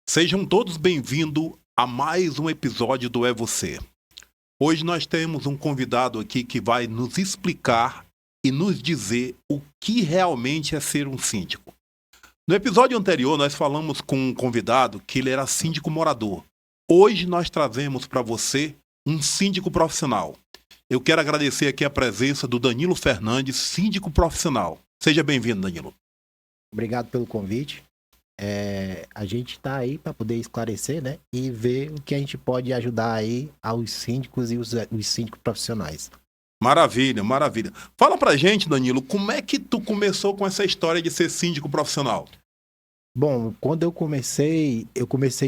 Sejam todos bem-vindos a mais um episódio do É Você. Hoje nós temos um convidado aqui que vai nos explicar e nos dizer o que realmente é ser um síndico. No episódio anterior nós falamos com um convidado que ele era síndico morador. Hoje nós trazemos para você um síndico profissional. Eu quero agradecer aqui a presença do Danilo Fernandes, síndico profissional. Seja bem-vindo, Danilo. Obrigado pelo convite. A gente está aí para poder esclarecer, né? E ver o que a gente pode ajudar aí aos síndicos e os síndicos profissionais. Maravilha, maravilha. Fala pra gente, Danilo, como é que tu começou com essa história de ser síndico profissional? Bom, quando eu comecei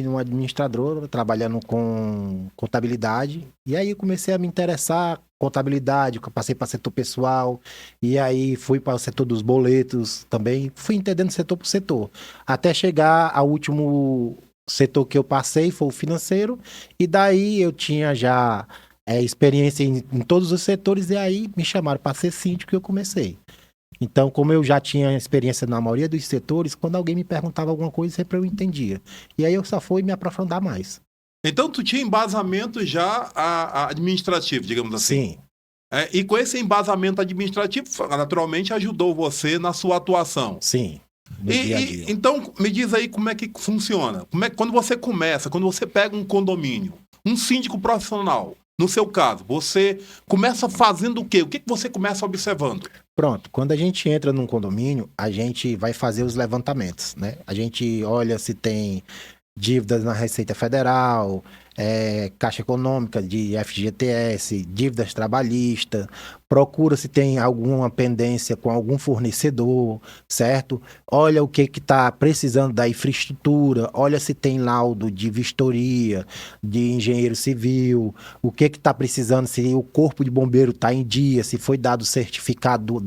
numa administradora, trabalhando com contabilidade, e aí eu comecei a me interessar contabilidade, eu passei para setor pessoal, e aí fui para o setor dos boletos também, fui entendendo setor por setor, até chegar ao último setor que eu passei, foi o financeiro, e daí eu tinha já experiência em todos os setores, e aí me chamaram para ser síndico e eu comecei. Então, como eu já tinha experiência na maioria dos setores, quando alguém me perguntava alguma coisa, sempre eu entendia. E aí eu só fui me aprofundar mais. Então tu tinha embasamento já administrativo, digamos assim. Sim, E com esse embasamento administrativo, naturalmente ajudou você na sua atuação. sim, no dia a dia. Então me diz aí como é que funciona. Quando você começa, quando você pega um condomínio, um síndico profissional, no seu caso, você começa fazendo o quê? O que você começa observando? Pronto, quando a gente entra num condomínio, a gente vai fazer os levantamentos, né? A gente olha se tem dívidas na Receita Federal, Caixa Econômica de FGTS, dívidas trabalhistas, procura se tem alguma pendência com algum fornecedor, certo? Olha o que está precisando da infraestrutura, olha se tem laudo de vistoria, de engenheiro civil, o que está precisando, se o corpo de bombeiro está em dia, se foi dado o certificado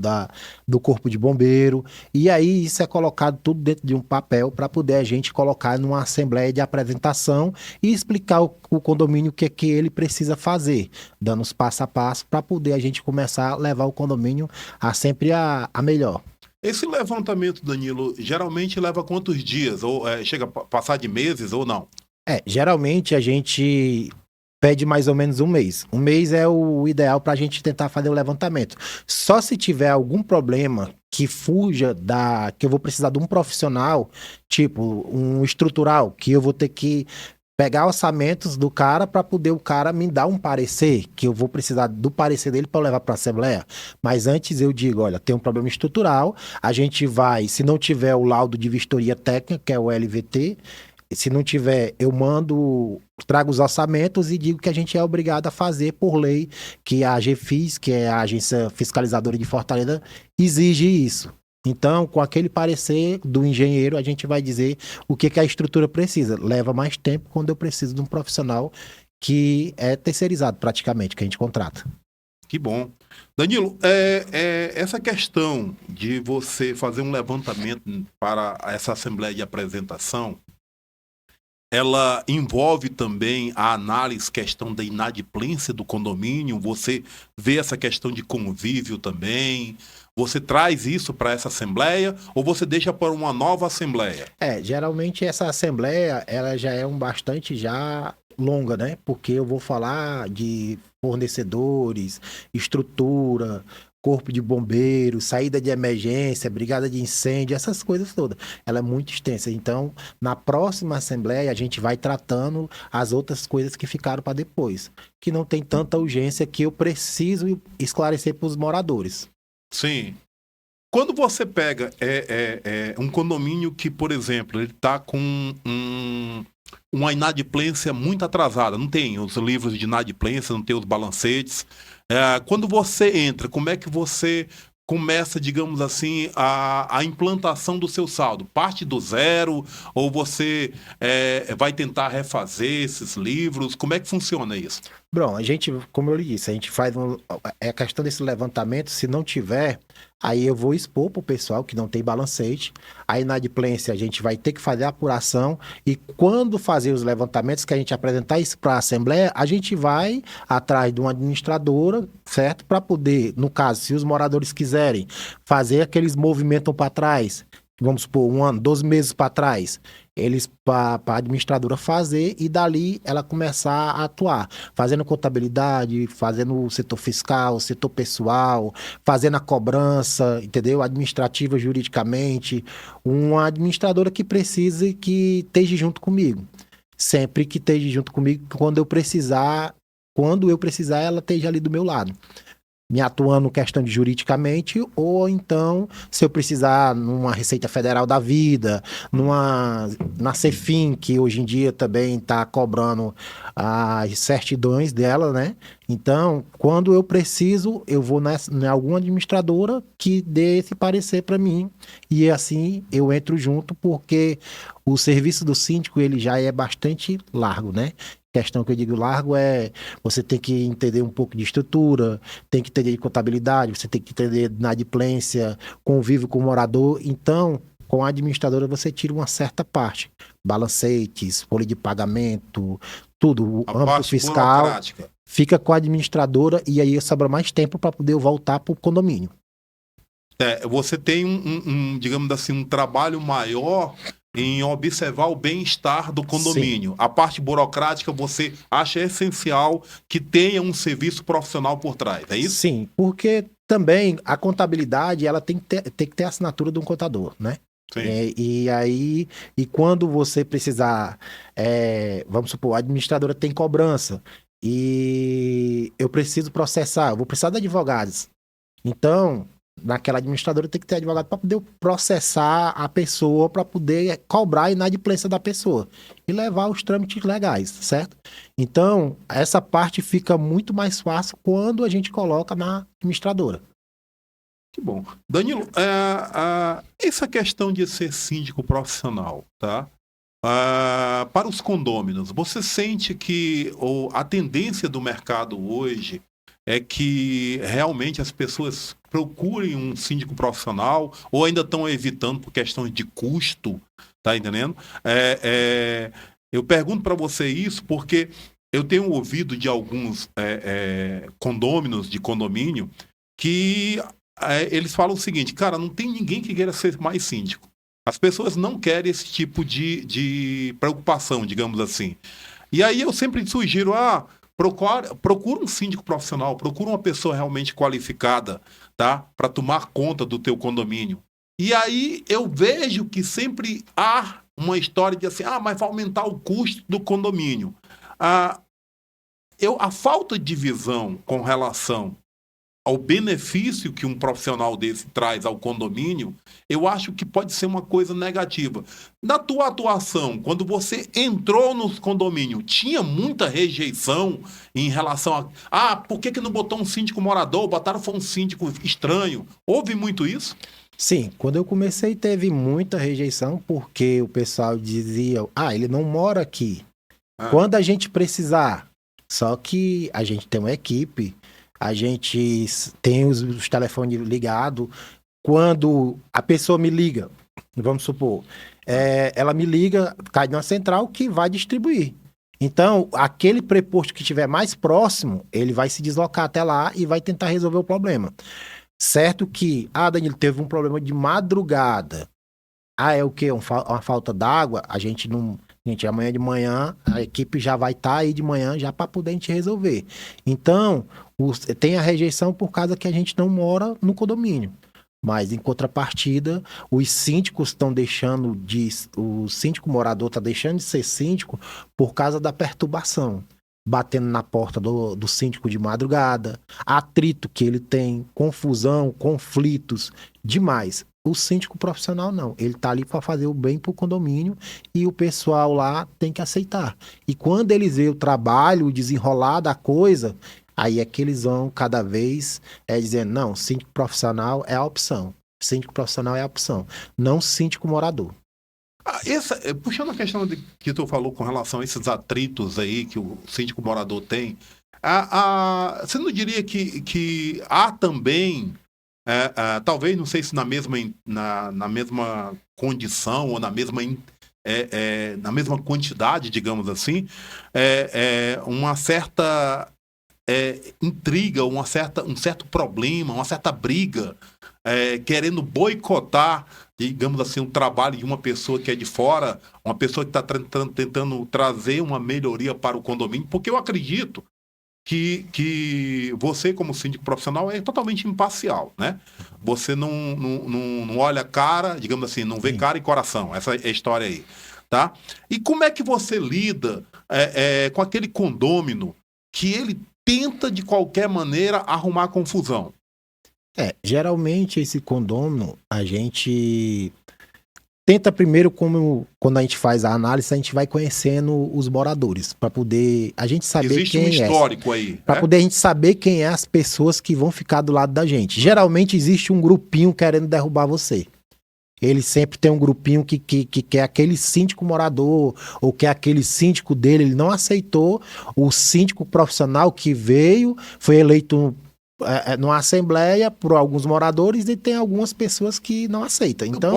do corpo de bombeiro, e aí isso é colocado tudo dentro de um papel para poder a gente colocar numa assembleia de apresentação e explicar o condomínio o que é que ele precisa fazer, dando os passo a passo para poder a gente começar a levar o condomínio a sempre a melhor. Esse levantamento, Danilo, geralmente leva quantos dias? Ou chega a passar de meses ou não? Geralmente a gente pede mais ou menos um mês. Um mês é o ideal para a gente tentar fazer o levantamento. Só se tiver algum problema que fuja que eu vou precisar de um profissional, tipo um estrutural, que eu vou ter que pegar orçamentos do cara para poder o cara me dar um parecer, que eu vou precisar do parecer dele para levar para a Assembleia. Mas antes eu digo, olha, tem um problema estrutural, a gente vai, se não tiver o laudo de vistoria técnica, que é o LVT, se não tiver, eu trago os orçamentos e digo que a gente é obrigado a fazer por lei, que a AGFIS, que é a Agência Fiscalizadora de Fortaleza, exige isso. Então, com aquele parecer do engenheiro, a gente vai dizer o que a estrutura precisa. Leva mais tempo quando eu preciso de um profissional que é terceirizado praticamente, que a gente contrata. Que bom. Danilo, essa questão de você fazer um levantamento para essa assembleia de apresentação, ela envolve também a análise, questão da inadimplência do condomínio, você vê essa questão de convívio também, você traz isso para essa assembleia ou você deixa para uma nova assembleia? Geralmente essa assembleia, ela já é bastante já longa, né? Porque eu vou falar de fornecedores, estrutura, corpo de bombeiros, saída de emergência, brigada de incêndio, essas coisas todas. Ela é muito extensa. Então, na próxima assembleia, a gente vai tratando as outras coisas que ficaram para depois, que não tem tanta urgência que eu preciso esclarecer para os moradores. Sim. Quando você pega um condomínio que, por exemplo, ele está com uma inadimplência muito atrasada, não tem os livros de inadimplência, não tem os balancetes. Quando você entra, como é que você começa, digamos assim, a implantação do seu saldo? Parte do zero ou você vai tentar refazer esses livros? Como é que funciona isso? Bom, a gente, como eu lhe disse, a gente faz a questão desse levantamento, se não tiver, aí eu vou expor para o pessoal que não tem balancete, a inadimplência a gente vai ter que fazer a apuração e quando fazer os levantamentos que a gente apresentar isso para a Assembleia, a gente vai atrás de uma administradora, certo? Para poder, no caso, se os moradores quiserem fazer aqueles movimentos para trás, vamos supor, um ano, 12 meses para trás, eles para a administradora fazer e dali ela começar a atuar, fazendo contabilidade, fazendo o setor fiscal, setor pessoal, fazendo a cobrança, entendeu? Administrativa, juridicamente, uma administradora que precise que esteja junto comigo. Sempre que esteja junto comigo, quando eu precisar, ela esteja ali do meu lado, me atuando questão de juridicamente, ou então, se eu precisar numa Receita Federal da vida, na Cefim, que hoje em dia também está cobrando as certidões dela, né? Então, quando eu preciso, eu vou em alguma administradora que dê esse parecer para mim, e assim eu entro junto, porque o serviço do síndico, ele já é bastante largo, né? Questão que eu digo largo é você tem que entender um pouco de estrutura, tem que entender de contabilidade, você tem que entender de inadimplência, convívio com o morador. Então, com a administradora você tira uma certa parte. Balancetes, folha de pagamento, tudo, o A âmbito parte fiscal, burocrática. fica com a administradora e aí sobra mais tempo para poder voltar para o condomínio. Você tem digamos assim, um trabalho maior em observar o bem-estar do condomínio. Sim. A parte burocrática você acha essencial que tenha um serviço profissional por trás, é isso? Sim, porque também a contabilidade ela tem que ter a assinatura de um contador, né? Sim. E aí, e quando você precisar, vamos supor, a administradora tem cobrança e eu preciso processar, eu vou precisar de advogados. Então, naquela administradora tem que ter advogado para poder processar a pessoa, para poder cobrar a inadimplência da pessoa e levar os trâmites legais, certo? Então, essa parte fica muito mais fácil quando a gente coloca na administradora. Que bom. Danilo, essa questão de ser síndico profissional, tá? Para os condôminos, você sente que a tendência do mercado hoje é que realmente as pessoas procurem um síndico profissional ou ainda estão evitando por questões de custo, tá entendendo? Eu pergunto para você isso porque eu tenho ouvido de alguns condôminos de condomínio que eles falam o seguinte, cara, não tem ninguém que queira ser mais síndico. As pessoas não querem esse tipo de preocupação, digamos assim. E aí eu sempre sugiro, procura um síndico profissional, procura uma pessoa realmente qualificada, tá? Para tomar conta do teu condomínio. E aí eu vejo que sempre há uma história de assim, mas vai aumentar o custo do condomínio. A falta de visão com relação ao benefício que um profissional desse traz ao condomínio, eu acho que pode ser uma coisa negativa. Na tua atuação, quando você entrou nos condomínios, tinha muita rejeição em relação por que não botou um síndico morador, botaram foi um síndico estranho? Houve muito isso? Sim, quando eu comecei teve muita rejeição, porque o pessoal dizia, ele não mora aqui. Quando a gente precisar, só que a gente tem uma equipe, a gente tem os telefones ligados. Quando a pessoa me liga, vamos supor, ela me liga, cai na central que vai distribuir. Então, aquele preposto que estiver mais próximo, ele vai se deslocar até lá e vai tentar resolver o problema. Certo que, Danilo, teve um problema de madrugada. É o quê? Uma falta d'água? Gente, amanhã de manhã, a equipe já vai estar aí de manhã já para poder a gente resolver. Então, tem a rejeição por causa que a gente não mora no condomínio. Mas, em contrapartida, os síndicos estão deixando o síndico morador está deixando de ser síndico por causa da perturbação. Batendo na porta do síndico de madrugada, atrito que ele tem, confusão, conflitos, demais. O síndico profissional não, ele tá ali para fazer o bem pro condomínio e o pessoal lá tem que aceitar. E quando eles veem o trabalho, o desenrolar da coisa, aí é que eles vão cada vez dizendo, não, síndico profissional é a opção. Síndico profissional é a opção, não síndico morador. Puxando a questão que tu falou com relação a esses atritos aí que o síndico morador tem, você não diria que há também, talvez, não sei se na mesma condição ou na mesma quantidade, digamos assim, uma certa intriga, um certo problema, uma certa briga, querendo boicotar digamos assim, um trabalho de uma pessoa que é de fora, uma pessoa que está tentando trazer uma melhoria para o condomínio? Porque eu acredito que você, como síndico profissional, é totalmente imparcial, né? Você não olha cara, digamos assim, não vê Sim. cara e coração. Essa é a história aí, tá? E como é que você lida com aquele condômino que ele tenta, de qualquer maneira, arrumar confusão? Geralmente esse condômino, a gente tenta primeiro, como quando a gente faz a análise, a gente vai conhecendo os moradores, para poder a gente saber Existe um quem é. histórico aí, Para né? poder a gente saber quem é as pessoas que vão ficar do lado da gente. Geralmente existe um grupinho querendo derrubar você. Ele sempre tem um grupinho que quer aquele síndico morador, ou quer aquele síndico dele. Ele não aceitou o síndico profissional que veio, foi eleito numa assembleia por alguns moradores, e tem algumas pessoas que não aceitam. Então,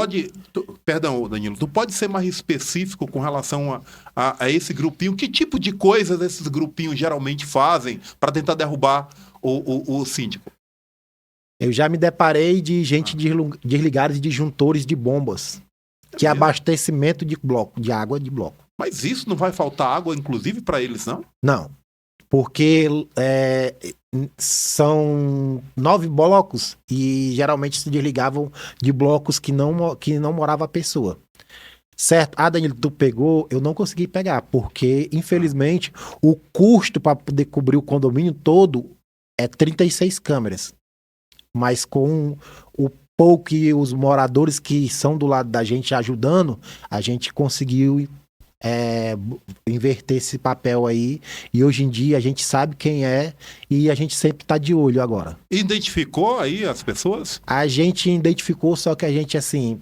Perdão, Danilo, tu pode ser mais específico com relação a esse grupinho? Que tipo de coisas esses grupinhos geralmente fazem para tentar derrubar o síndico? eu já me deparei de gente desligar de disjuntores de bombas, que é mesmo? abastecimento de bloco, de água de bloco. Mas isso não vai faltar água, inclusive, para eles, não? Não, porque são 9 blocos e geralmente se desligavam de blocos que não morava a pessoa. Certo? Ah, Danilo, tu pegou? Eu não consegui pegar, porque, infelizmente, o custo para poder cobrir o condomínio todo é 36 câmeras. Mas com o pouco que os moradores que são do lado da gente ajudando, a gente conseguiu inverter esse papel aí. E hoje em dia a gente sabe quem é e a gente sempre tá de olho agora. Identificou aí as pessoas? A gente identificou, só que a gente, assim,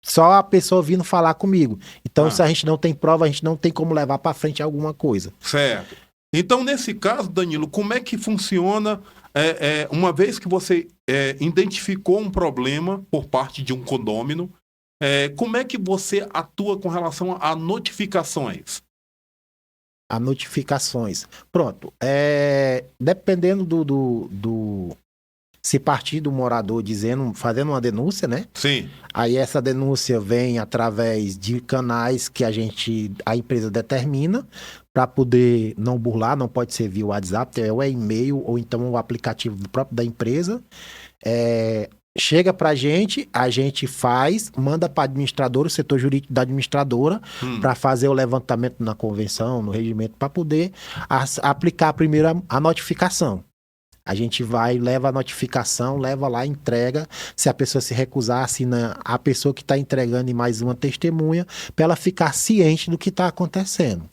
só a pessoa vindo falar comigo. Então, se a gente não tem prova, a gente não tem como levar para frente alguma coisa. Certo. Então, nesse caso, Danilo, como é que funciona, uma vez que você identificou um problema por parte de um condômino, como é que você atua com relação a notificações? A notificações. Pronto. Dependendo se partir do morador fazendo uma denúncia, né? Sim. Aí essa denúncia vem através de canais que a empresa determina para poder não burlar, não pode ser via WhatsApp, ou e-mail, ou então o aplicativo próprio da empresa. Chega pra gente, a gente manda para administradora, o setor jurídico da administradora, para fazer o levantamento na convenção, no regimento, para poder aplicar primeiro a notificação. A gente vai, leva a notificação, leva lá, entrega. Se a pessoa se recusar, assina a pessoa que está entregando e mais uma testemunha, para ela ficar ciente do que está acontecendo.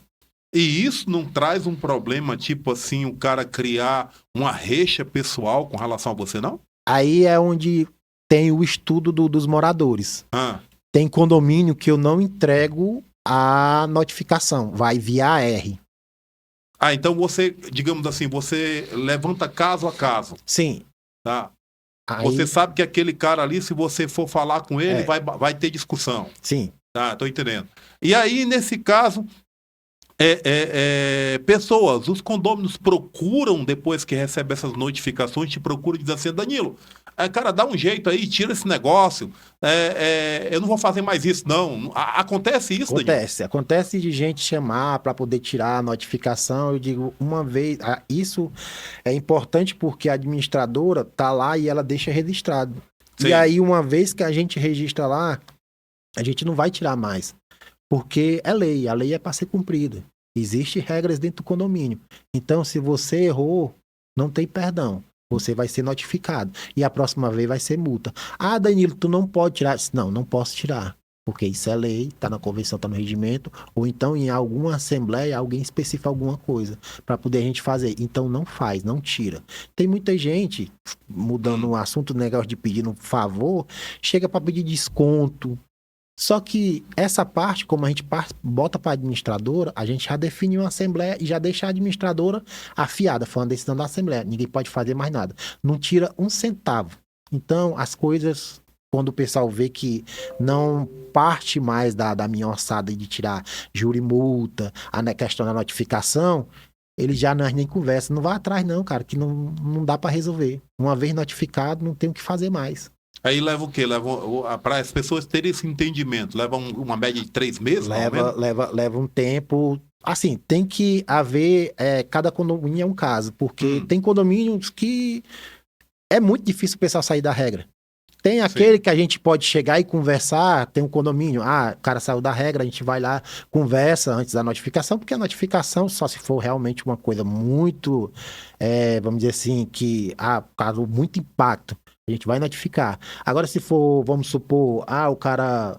E isso não traz um problema, tipo assim, o cara criar uma rixa pessoal com relação a você, não? Aí é onde tem o estudo dos moradores. Tem condomínio que eu não entrego a notificação, vai via AR. Então você, digamos assim, você levanta caso a caso. Sim. Tá? Aí, você sabe que aquele cara ali, se você for falar com ele, vai ter discussão. Sim. Tá, tô entendendo. E aí, nesse caso, pessoas, os condôminos procuram, depois que recebem essas notificações, te procuram e dizem assim, Danilo, cara, dá um jeito aí, tira esse negócio, eu não vou fazer mais isso, não. Acontece isso, Danilo? Acontece de gente chamar para poder tirar a notificação. Eu digo, uma vez, isso é importante porque a administradora tá lá e ela deixa registrado. Sim. E aí, uma vez que a gente registra lá, a gente não vai tirar mais. Porque é lei, a lei é para ser cumprida. Existem regras dentro do condomínio. Então, se você errou, não tem perdão. Você vai ser notificado. E a próxima vez vai ser multa. Ah, Danilo, tu não pode tirar. Não, não posso tirar. Porque isso é lei, tá na convenção, tá no regimento. Ou então em alguma assembleia, alguém especifica alguma coisa para poder a gente fazer. Então não faz, não tira. Tem muita gente, mudando o assunto, o negócio de pedir um favor, chega para pedir desconto. Só que essa parte, como a gente bota para a administradora, a gente já define uma assembleia e já deixa a administradora afiada, foi uma decisão da assembleia. Ninguém pode fazer mais nada. Não tira um centavo. Então, as coisas, quando o pessoal vê que não parte mais da minha orçada de tirar juro e multa, a questão da notificação, ele já nem conversa. Não vai atrás não, cara, que não dá para resolver. Uma vez notificado, não tem o que fazer mais. Aí leva o quê? Para as pessoas terem esse entendimento, leva uma média de 3 meses, mais ou Leva, menos? leva um tempo. Assim, tem que haver. Cada condomínio é um caso, porque Hum, tem condomínios que é muito difícil o pessoal sair da regra. Tem aquele sim, que a gente pode chegar e conversar, tem um condomínio, o cara saiu da regra, a gente vai lá, conversa antes da notificação, porque a notificação, só se for realmente uma coisa muito, vamos dizer assim, que, causou muito impacto, a gente vai notificar. Agora, se for, vamos supor, o cara,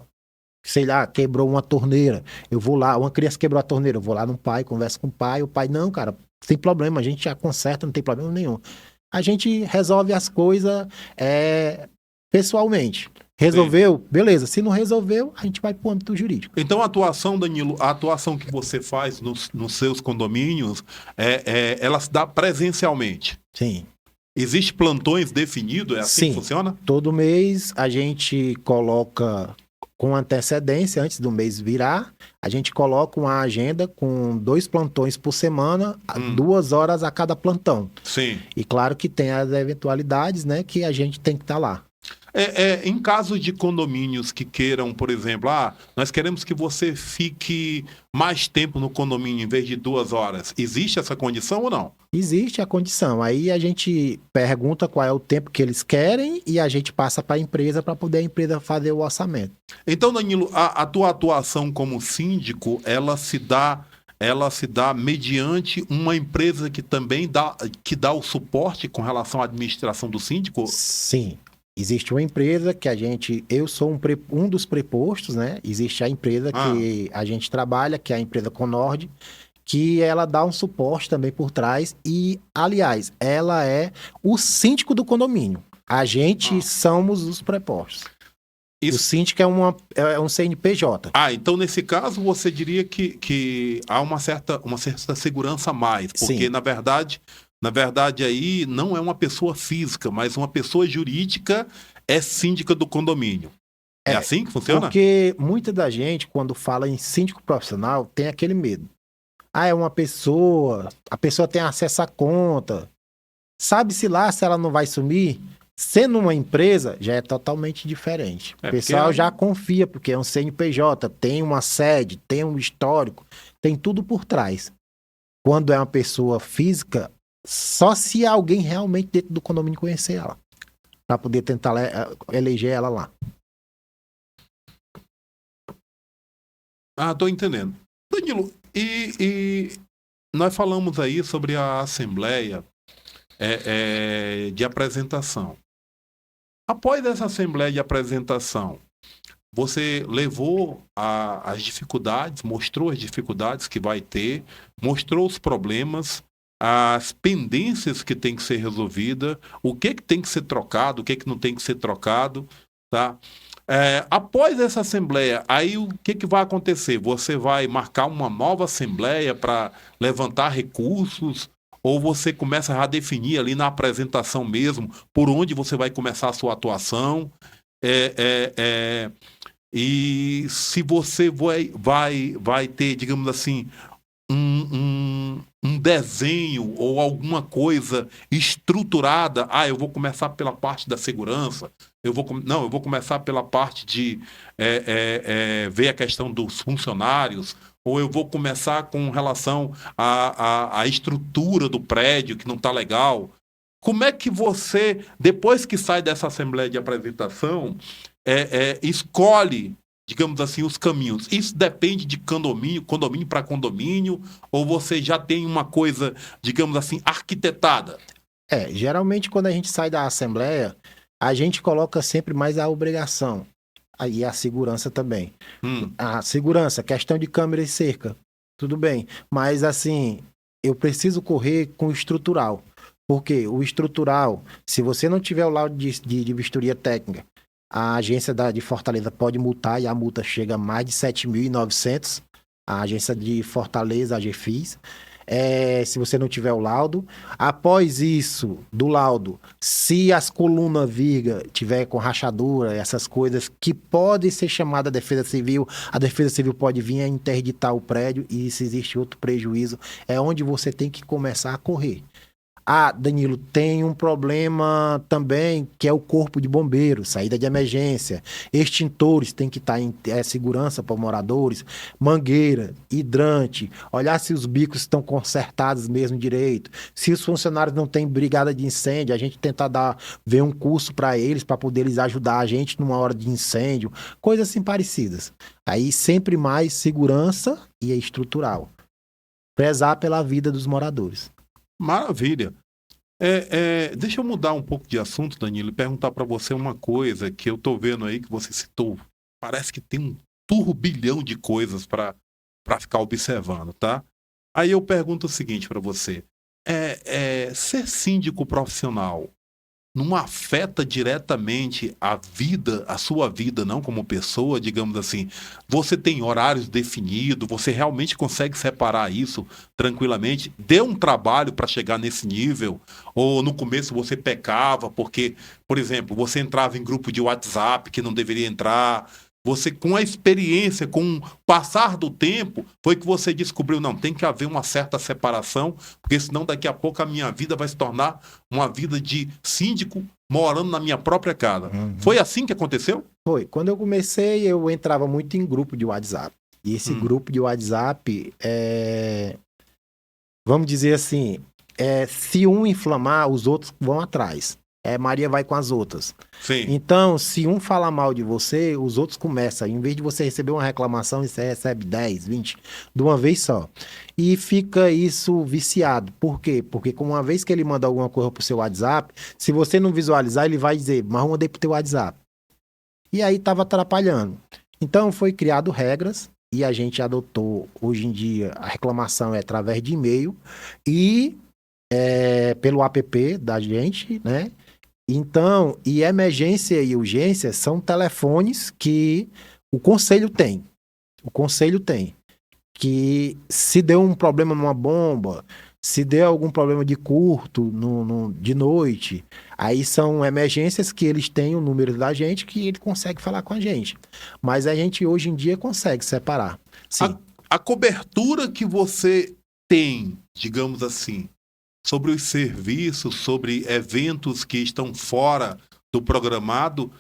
sei lá, quebrou uma torneira, eu vou lá, uma criança quebrou a torneira, eu vou lá no pai, converso com o pai, não, cara, sem problema, a gente já conserta, não tem problema nenhum. A gente resolve as coisas pessoalmente. sim. Resolveu? Beleza. Se não resolveu, a gente vai para o âmbito jurídico. Então, a atuação, Danilo, a atuação que você faz nos seus condomínios, ela se dá presencialmente. Sim. Existe plantões definidos? É assim que Sim. funciona? Todo mês a gente coloca com antecedência, antes do mês virar, a gente coloca uma agenda com 2 plantões por semana, Hum, 2 horas a cada plantão. sim. E claro que tem as eventualidades, né, que a gente tem que estar lá. Em caso de condomínios que queiram, por exemplo, nós queremos que você fique mais tempo no condomínio em vez de 2 horas. Existe essa condição ou não? Existe a condição. Aí a gente pergunta qual é o tempo que eles querem e a gente passa para a empresa para poder a empresa fazer o orçamento. Então, Danilo, a tua atuação como síndico, ela se dá mediante uma empresa que também que dá o suporte com relação à administração do síndico? Sim. Existe uma empresa que eu sou um dos prepostos, né? Existe a empresa Ah, que a gente trabalha, que é a empresa Conord, que ela dá um suporte também por trás e, aliás, ela é o síndico do condomínio. A gente ah. somos os prepostos. O Isso, síndico é um CNPJ. então nesse caso você diria que há uma certa segurança a mais, porque Sim. na verdade aí não é uma pessoa física, mas uma pessoa jurídica é síndica do condomínio. É É, assim que funciona? porque muita da gente, quando fala em síndico profissional, tem aquele medo. É uma pessoa, a pessoa tem acesso à conta. Sabe-se lá se ela não vai sumir? Sendo uma empresa, já é totalmente diferente. O Porque pessoal já confia, porque é um CNPJ, tem uma sede, tem um histórico, tem tudo por trás. Quando é uma pessoa física, só se alguém realmente dentro do condomínio conhecer ela, para poder tentar eleger ela lá. Tô entendendo. Danilo, e nós falamos aí sobre a assembleia de apresentação. Após essa assembleia de apresentação, você levou as dificuldades, mostrou as dificuldades que vai ter, mostrou os problemas, as pendências que tem que ser resolvida, o que tem que ser trocado, o que não tem que ser trocado, tá? Após essa assembleia, aí o que vai acontecer? Você vai marcar uma nova assembleia para levantar recursos? Ou você começa a definir ali na apresentação mesmo por onde você vai começar a sua atuação? É, é, é, e se você vai ter, digamos assim, um desenho ou alguma coisa estruturada. Eu vou começar pela parte da segurança. Não, eu vou começar pela parte de ver a questão dos funcionários. Ou eu vou começar com relação à estrutura do prédio, que não está legal. Como é que você, depois que sai dessa assembleia de apresentação, escolhe, digamos assim, os caminhos? Isso depende de condomínio para condomínio, ou você já tem uma coisa, digamos assim, arquitetada? Geralmente quando a gente sai da assembleia, a gente coloca sempre mais a obrigação. Aí a segurança também. Hum, A segurança, questão de câmera e cerca, tudo bem. Mas assim, eu preciso correr com o estrutural. Porque o estrutural, se você não tiver o laudo de vistoria técnica, a agência de Fortaleza pode multar e a multa chega a mais de 7.900. A agência de Fortaleza, a GFIS. Se você não tiver o laudo. Após isso, do laudo, se as colunas viga tiver com rachadura, essas coisas que podem ser chamadas defesa civil, a defesa civil pode vir a interditar o prédio e se existe outro prejuízo, é onde você tem que começar a correr. Ah, Danilo, tem um problema também que é o corpo de bombeiros, saída de emergência, extintores tem que estar em segurança para moradores, mangueira, hidrante, olhar se os bicos estão consertados mesmo direito, se os funcionários não têm brigada de incêndio, a gente tentar ver um curso para eles, para poder eles ajudar a gente numa hora de incêndio, coisas assim parecidas. Aí sempre mais segurança e estrutural. Prezar pela vida dos moradores. Maravilha. Deixa eu mudar um pouco de assunto, Danilo, e perguntar para você uma coisa que eu tô vendo aí que você citou. Parece que tem um turbilhão de coisas para ficar observando, tá? Aí eu pergunto o seguinte para você: ser síndico profissional não afeta diretamente a sua vida, não como pessoa, digamos assim? Você tem horários definidos, você realmente consegue separar isso tranquilamente? Deu um trabalho para chegar nesse nível? Ou no começo você pecava porque, por exemplo, você entrava em grupo de WhatsApp que não deveria entrar? Você, com a experiência, com o passar do tempo, foi que você descobriu, não, tem que haver uma certa separação, porque senão daqui a pouco a minha vida vai se tornar uma vida de síndico morando na minha própria casa. Foi assim que aconteceu? Foi. Quando eu comecei, eu entrava muito em grupo de WhatsApp. E esse grupo de WhatsApp, vamos dizer assim, se um inflamar, os outros vão atrás. Maria vai com as outras. Sim. Então, se um falar mal de você, os outros começam. Em vez de você receber uma reclamação, você recebe 10, 20 de uma vez só. E fica isso viciado. Por quê? Porque uma vez que ele manda alguma coisa pro seu WhatsApp, se você não visualizar, ele vai dizer, mas eu mandei pro teu WhatsApp. E aí estava atrapalhando. Então, foi criado regras e a gente adotou, hoje em dia, a reclamação é através de e-mail e pelo app da gente, né? Então, e emergência e urgência são telefones que o conselho tem. O conselho tem. Que se deu um problema numa bomba, se deu algum problema de curto de noite, aí são emergências que eles têm o número da gente que ele consegue falar com a gente. Mas a gente hoje em dia consegue separar. Sim. A cobertura que você tem, digamos assim, sobre os serviços, sobre eventos que estão fora do programado,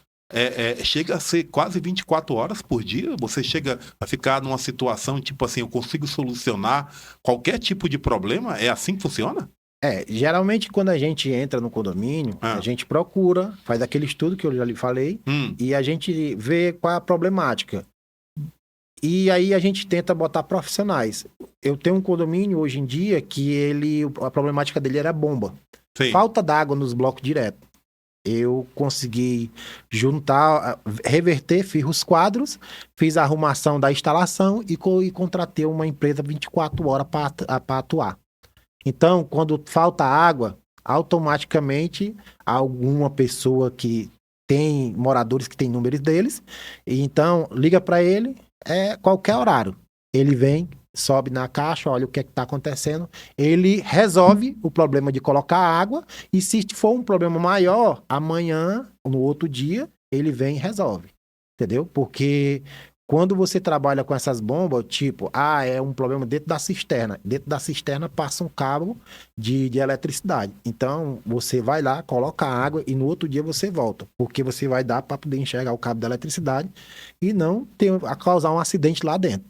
chega a ser quase 24 horas por dia? Você chega a ficar numa situação tipo assim, eu consigo solucionar qualquer tipo de problema? É assim que funciona? Geralmente quando a gente entra no condomínio, a gente procura, faz aquele estudo que eu já lhe falei, e a gente vê qual é a problemática. E aí a gente tenta botar profissionais. Eu tenho um condomínio hoje em dia que a problemática dele era bomba. Sim. Falta d'água nos blocos direto. Eu consegui juntar, reverter, fiz os quadros, fiz a arrumação da instalação e contratei uma empresa 24 horas para atuar. Então, quando falta água, automaticamente alguma pessoa que tem moradores que tem números deles, então liga para ele, qualquer horário. Ele vem, sobe na caixa, olha o que está acontecendo, ele resolve o problema de colocar água e se for um problema maior, amanhã, no outro dia, ele vem e resolve. Entendeu? Porque quando você trabalha com essas bombas, tipo, é um problema dentro da cisterna. Dentro da cisterna passa um cabo de eletricidade. Então, você vai lá, coloca a água e no outro dia você volta. Porque você vai dar para poder enxergar o cabo da eletricidade e não causar um acidente lá dentro.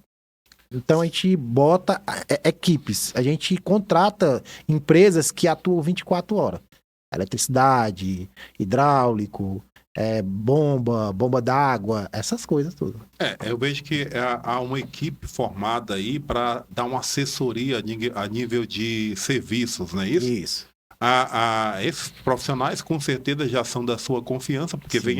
Então, a gente bota equipes. A gente contrata empresas que atuam 24 horas. Eletricidade, hidráulico, bomba d'água, essas coisas tudo. Eu vejo que há uma equipe formada aí para dar uma assessoria a nível de serviços, não é isso? Isso. Esses profissionais com certeza já são da sua confiança, porque vem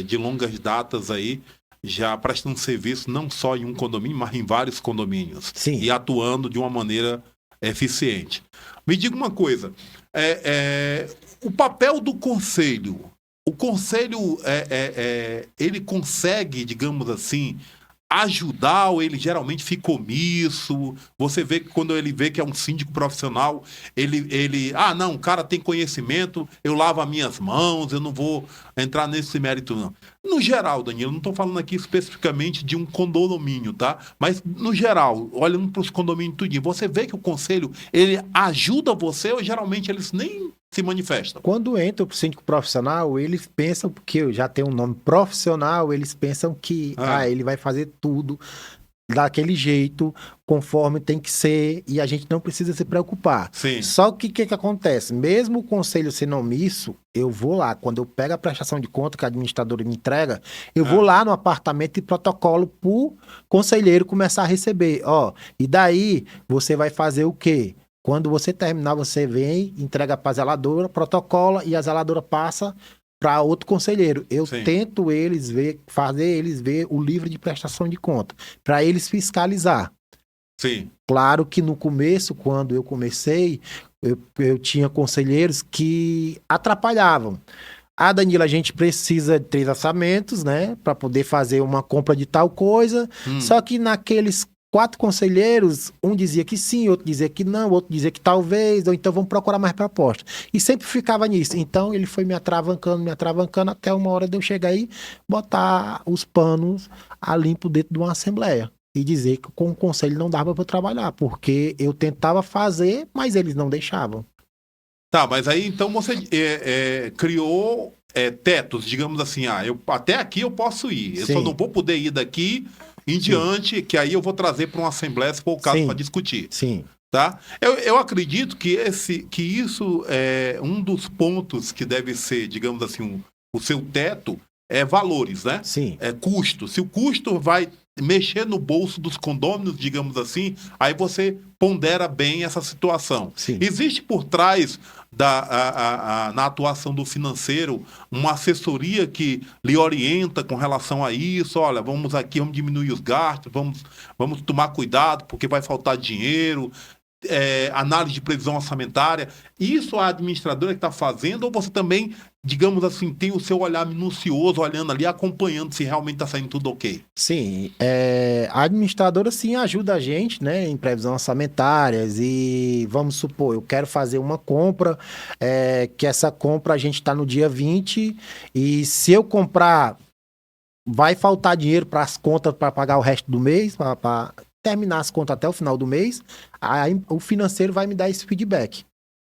de longas datas aí, já prestando serviço não só em um condomínio, mas em vários condomínios. Sim. E atuando de uma maneira eficiente. Me diga uma coisa, o papel do conselho. O conselho, ele consegue, digamos assim, ajudar ou ele geralmente fica omisso? Você vê que quando ele vê que é um síndico profissional, não, o cara tem conhecimento, eu lavo as minhas mãos, eu não vou entrar nesse mérito, não. No geral, Danilo, não estou falando aqui especificamente de um condomínio, tá? Mas no geral, olhando para os condomínios tudinho, você vê que o conselho, ele ajuda você ou geralmente eles nem se manifestam? Quando entra o síndico profissional, eles pensam, porque já tem um nome profissional, eles pensam que ele vai fazer tudo daquele jeito, conforme tem que ser, e a gente não precisa se preocupar. Sim. Só que o que acontece? Mesmo o conselho sendo omisso, eu vou lá, quando eu pego a prestação de conta que a administradora me entrega, eu vou lá no apartamento e protocolo pro conselheiro começar a receber. E daí você vai fazer o quê? Quando você terminar, você vem, entrega para a zeladora, protocola e a zeladora passa para outro conselheiro. Eu tento fazer eles ver o livro de prestação de conta, para eles fiscalizar. Sim. Claro que no começo, quando eu comecei, eu tinha conselheiros que atrapalhavam. Danilo, a gente precisa de 3 orçamentos, né, para poder fazer uma compra de tal coisa. Só que naqueles 4 conselheiros, um dizia que sim, outro dizia que não, outro dizia que talvez, ou então vamos procurar mais proposta. E sempre ficava nisso. Então ele foi me atravancando, até uma hora de eu chegar aí, botar os panos a limpo dentro de uma assembleia. E dizer que com o conselho não dava para eu trabalhar, porque eu tentava fazer, mas eles não deixavam. Tá, mas aí então você criou tetos, digamos assim, até aqui eu posso ir, eu só não vou poder ir daqui em diante, que aí eu vou trazer para uma assembleia, se for o caso, para discutir. Sim. Tá? Eu acredito que isso é um dos pontos que deve ser, digamos assim, o seu teto é valores, né? Sim. É custo. Se o custo vai mexer no bolso dos condôminos, digamos assim, aí você pondera bem essa situação. Sim. Existe por trás na atuação do financeiro uma assessoria que lhe orienta com relação a isso? Olha, vamos diminuir os gastos, vamos tomar cuidado porque vai faltar dinheiro. Análise de previsão orçamentária, isso a administradora que está fazendo, ou você também, digamos assim, tem o seu olhar minucioso, olhando ali, acompanhando se realmente está saindo tudo ok? Sim, a administradora sim ajuda a gente, né, em previsão orçamentárias, e vamos supor, eu quero fazer uma compra, que essa compra a gente está no dia 20, e se eu comprar, vai faltar dinheiro para as contas, para pagar o resto do mês, para terminar as contas até o final do mês, aí o financeiro vai me dar esse feedback.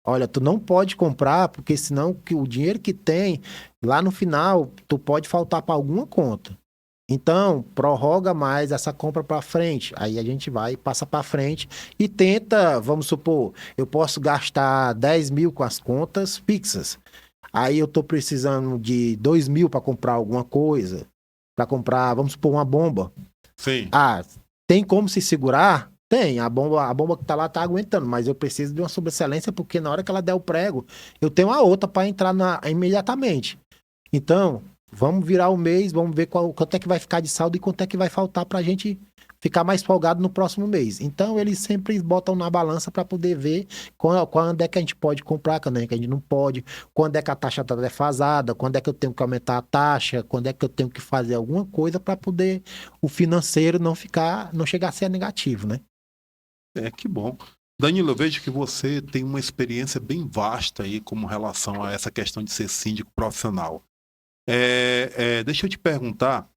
Olha, tu não pode comprar, porque senão o dinheiro que tem, lá no final, tu pode faltar para alguma conta. Então, prorroga mais essa compra para frente. Aí a gente vai, passa para frente e tenta, vamos supor, eu posso gastar 10 mil com as contas fixas. Aí eu tô precisando de 2 mil para comprar alguma coisa, para comprar, vamos supor, uma bomba. Sim. Tem como se segurar? Tem, a bomba que tá lá tá aguentando, mas eu preciso de uma sobreexcelência porque na hora que ela der o prego, eu tenho a outra para entrar imediatamente. Então, vamos virar o mês, vamos ver quanto é que vai ficar de saldo e quanto é que vai faltar pra gente ficar mais folgado no próximo mês. Então, eles sempre botam na balança para poder ver quando é que a gente pode comprar, quando é que a gente não pode, quando é que a taxa está defasada, quando é que eu tenho que aumentar a taxa, quando é que eu tenho que fazer alguma coisa para poder o financeiro não chegar a ser negativo, né? Que bom. Danilo, eu vejo que você tem uma experiência bem vasta aí com relação a essa questão de ser síndico profissional. Deixa eu te perguntar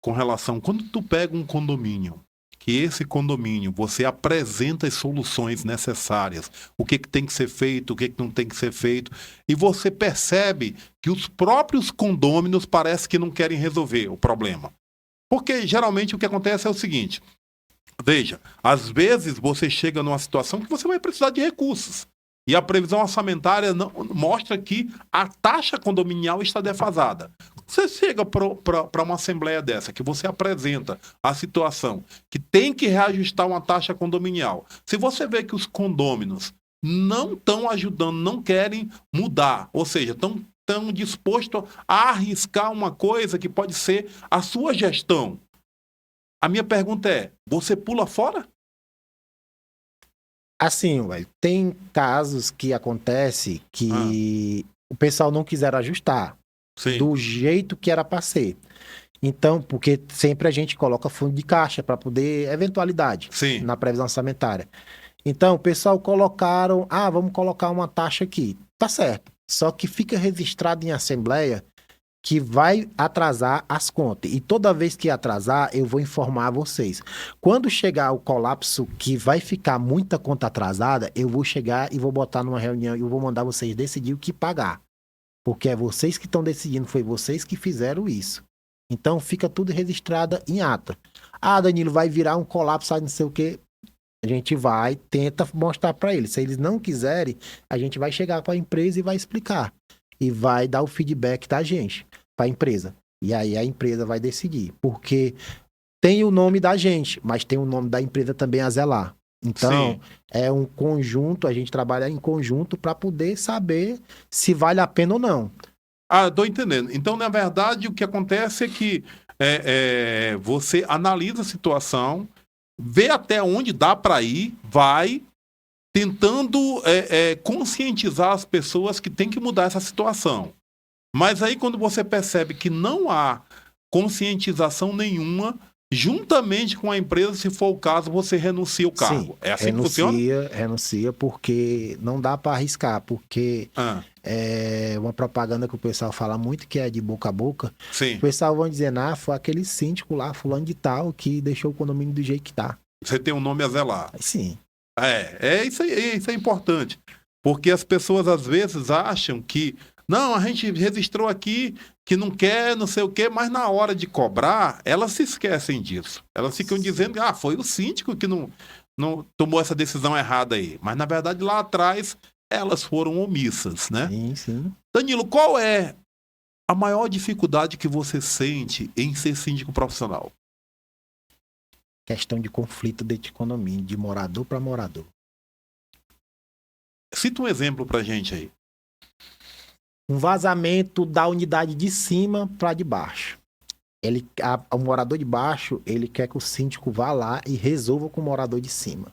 com relação, quando tu pega um condomínio, que esse condomínio você apresenta as soluções necessárias, o que tem que ser feito, o que não tem que ser feito, e você percebe que os próprios condôminos parece que não querem resolver o problema. Porque geralmente o que acontece é o seguinte, veja, às vezes você chega numa situação que você vai precisar de recursos. E a previsão orçamentária mostra que a taxa condominial está defasada. Você chega para uma assembleia dessa, que você apresenta a situação, que tem que reajustar uma taxa condominial. Se você vê que os condôminos não estão ajudando, não querem mudar, ou seja, estão dispostos a arriscar uma coisa que pode ser a sua gestão. A minha pergunta é, você pula fora? Assim, tem casos que acontece que o pessoal não quiser ajustar. Sim. Do jeito que era para ser. Então, porque sempre a gente coloca fundo de caixa para poder eventualidade Sim. na previsão orçamentária. Então, o pessoal colocaram, vamos colocar uma taxa aqui. Tá certo. Só que fica registrado em assembleia que vai atrasar as contas. E toda vez que atrasar, eu vou informar vocês. Quando chegar o colapso que vai ficar muita conta atrasada, eu vou chegar e vou botar numa reunião e eu vou mandar vocês decidir o que pagar. Porque é vocês que estão decidindo, foi vocês que fizeram isso. Então fica tudo registrado em ata. Danilo, vai virar um colapso, não sei o quê. A gente vai, tenta mostrar para eles. Se eles não quiserem, a gente vai chegar para a empresa e vai explicar. E vai dar o feedback da gente para a empresa. E aí a empresa vai decidir. Porque tem o nome da gente, mas tem o nome da empresa também a zelar. Então, Sim. é um conjunto, a gente trabalha em conjunto para poder saber se vale a pena ou não. Tô entendendo. Então, na verdade, o que acontece é que você analisa a situação, vê até onde dá para ir, vai tentando conscientizar as pessoas que tem que mudar essa situação. Mas aí, quando você percebe que não há conscientização nenhuma, juntamente com a empresa, se for o caso, você renuncia o cargo. Sim, É assim que funciona? Renuncia porque não dá para arriscar, porque é uma propaganda que o pessoal fala muito, que é de boca a boca. Sim. O pessoal vai dizer, foi aquele síndico lá, fulano de tal, que deixou o condomínio do jeito que tá. Você tem um nome a zelar. Sim. Isso aí, isso é importante. Porque as pessoas às vezes acham que não, a gente registrou aqui que não quer, não sei o quê, mas na hora de cobrar, elas se esquecem disso. Elas ficam dizendo que foi o síndico que não tomou essa decisão errada aí. Mas na verdade lá atrás elas foram omissas, né? Sim, sim. Danilo, qual é a maior dificuldade que você sente em ser síndico profissional? Questão de conflito dentro de condomínio, de morador para morador. Cita um exemplo pra gente aí. Um vazamento da unidade de cima para de baixo. O morador de baixo, ele quer que o síndico vá lá e resolva com o morador de cima.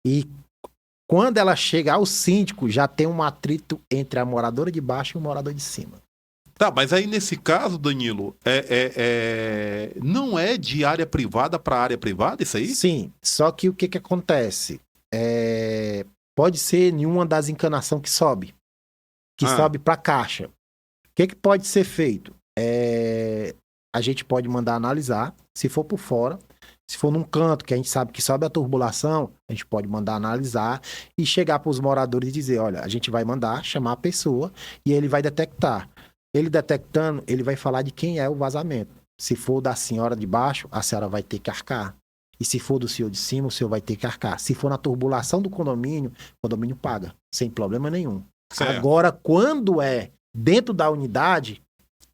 E quando ela chega ao síndico, já tem um atrito entre a moradora de baixo e o morador de cima. Tá, mas aí nesse caso, Danilo, não é de área privada para área privada isso aí? Sim, só que o que acontece? Pode ser nenhuma das encanações que sobe. Que sobe para a caixa. O que pode ser feito? A gente pode mandar analisar, se for por fora. Se for num canto que a gente sabe que sobe a turbulação, a gente pode mandar analisar e chegar para os moradores e dizer, olha, a gente vai mandar chamar a pessoa e ele vai detectar. Ele detectando, ele vai falar de quem é o vazamento. Se for da senhora de baixo, a senhora vai ter que arcar. E se for do senhor de cima, o senhor vai ter que arcar. Se for na turbulação do condomínio, o condomínio paga, sem problema nenhum. Certo. Agora, quando é dentro da unidade,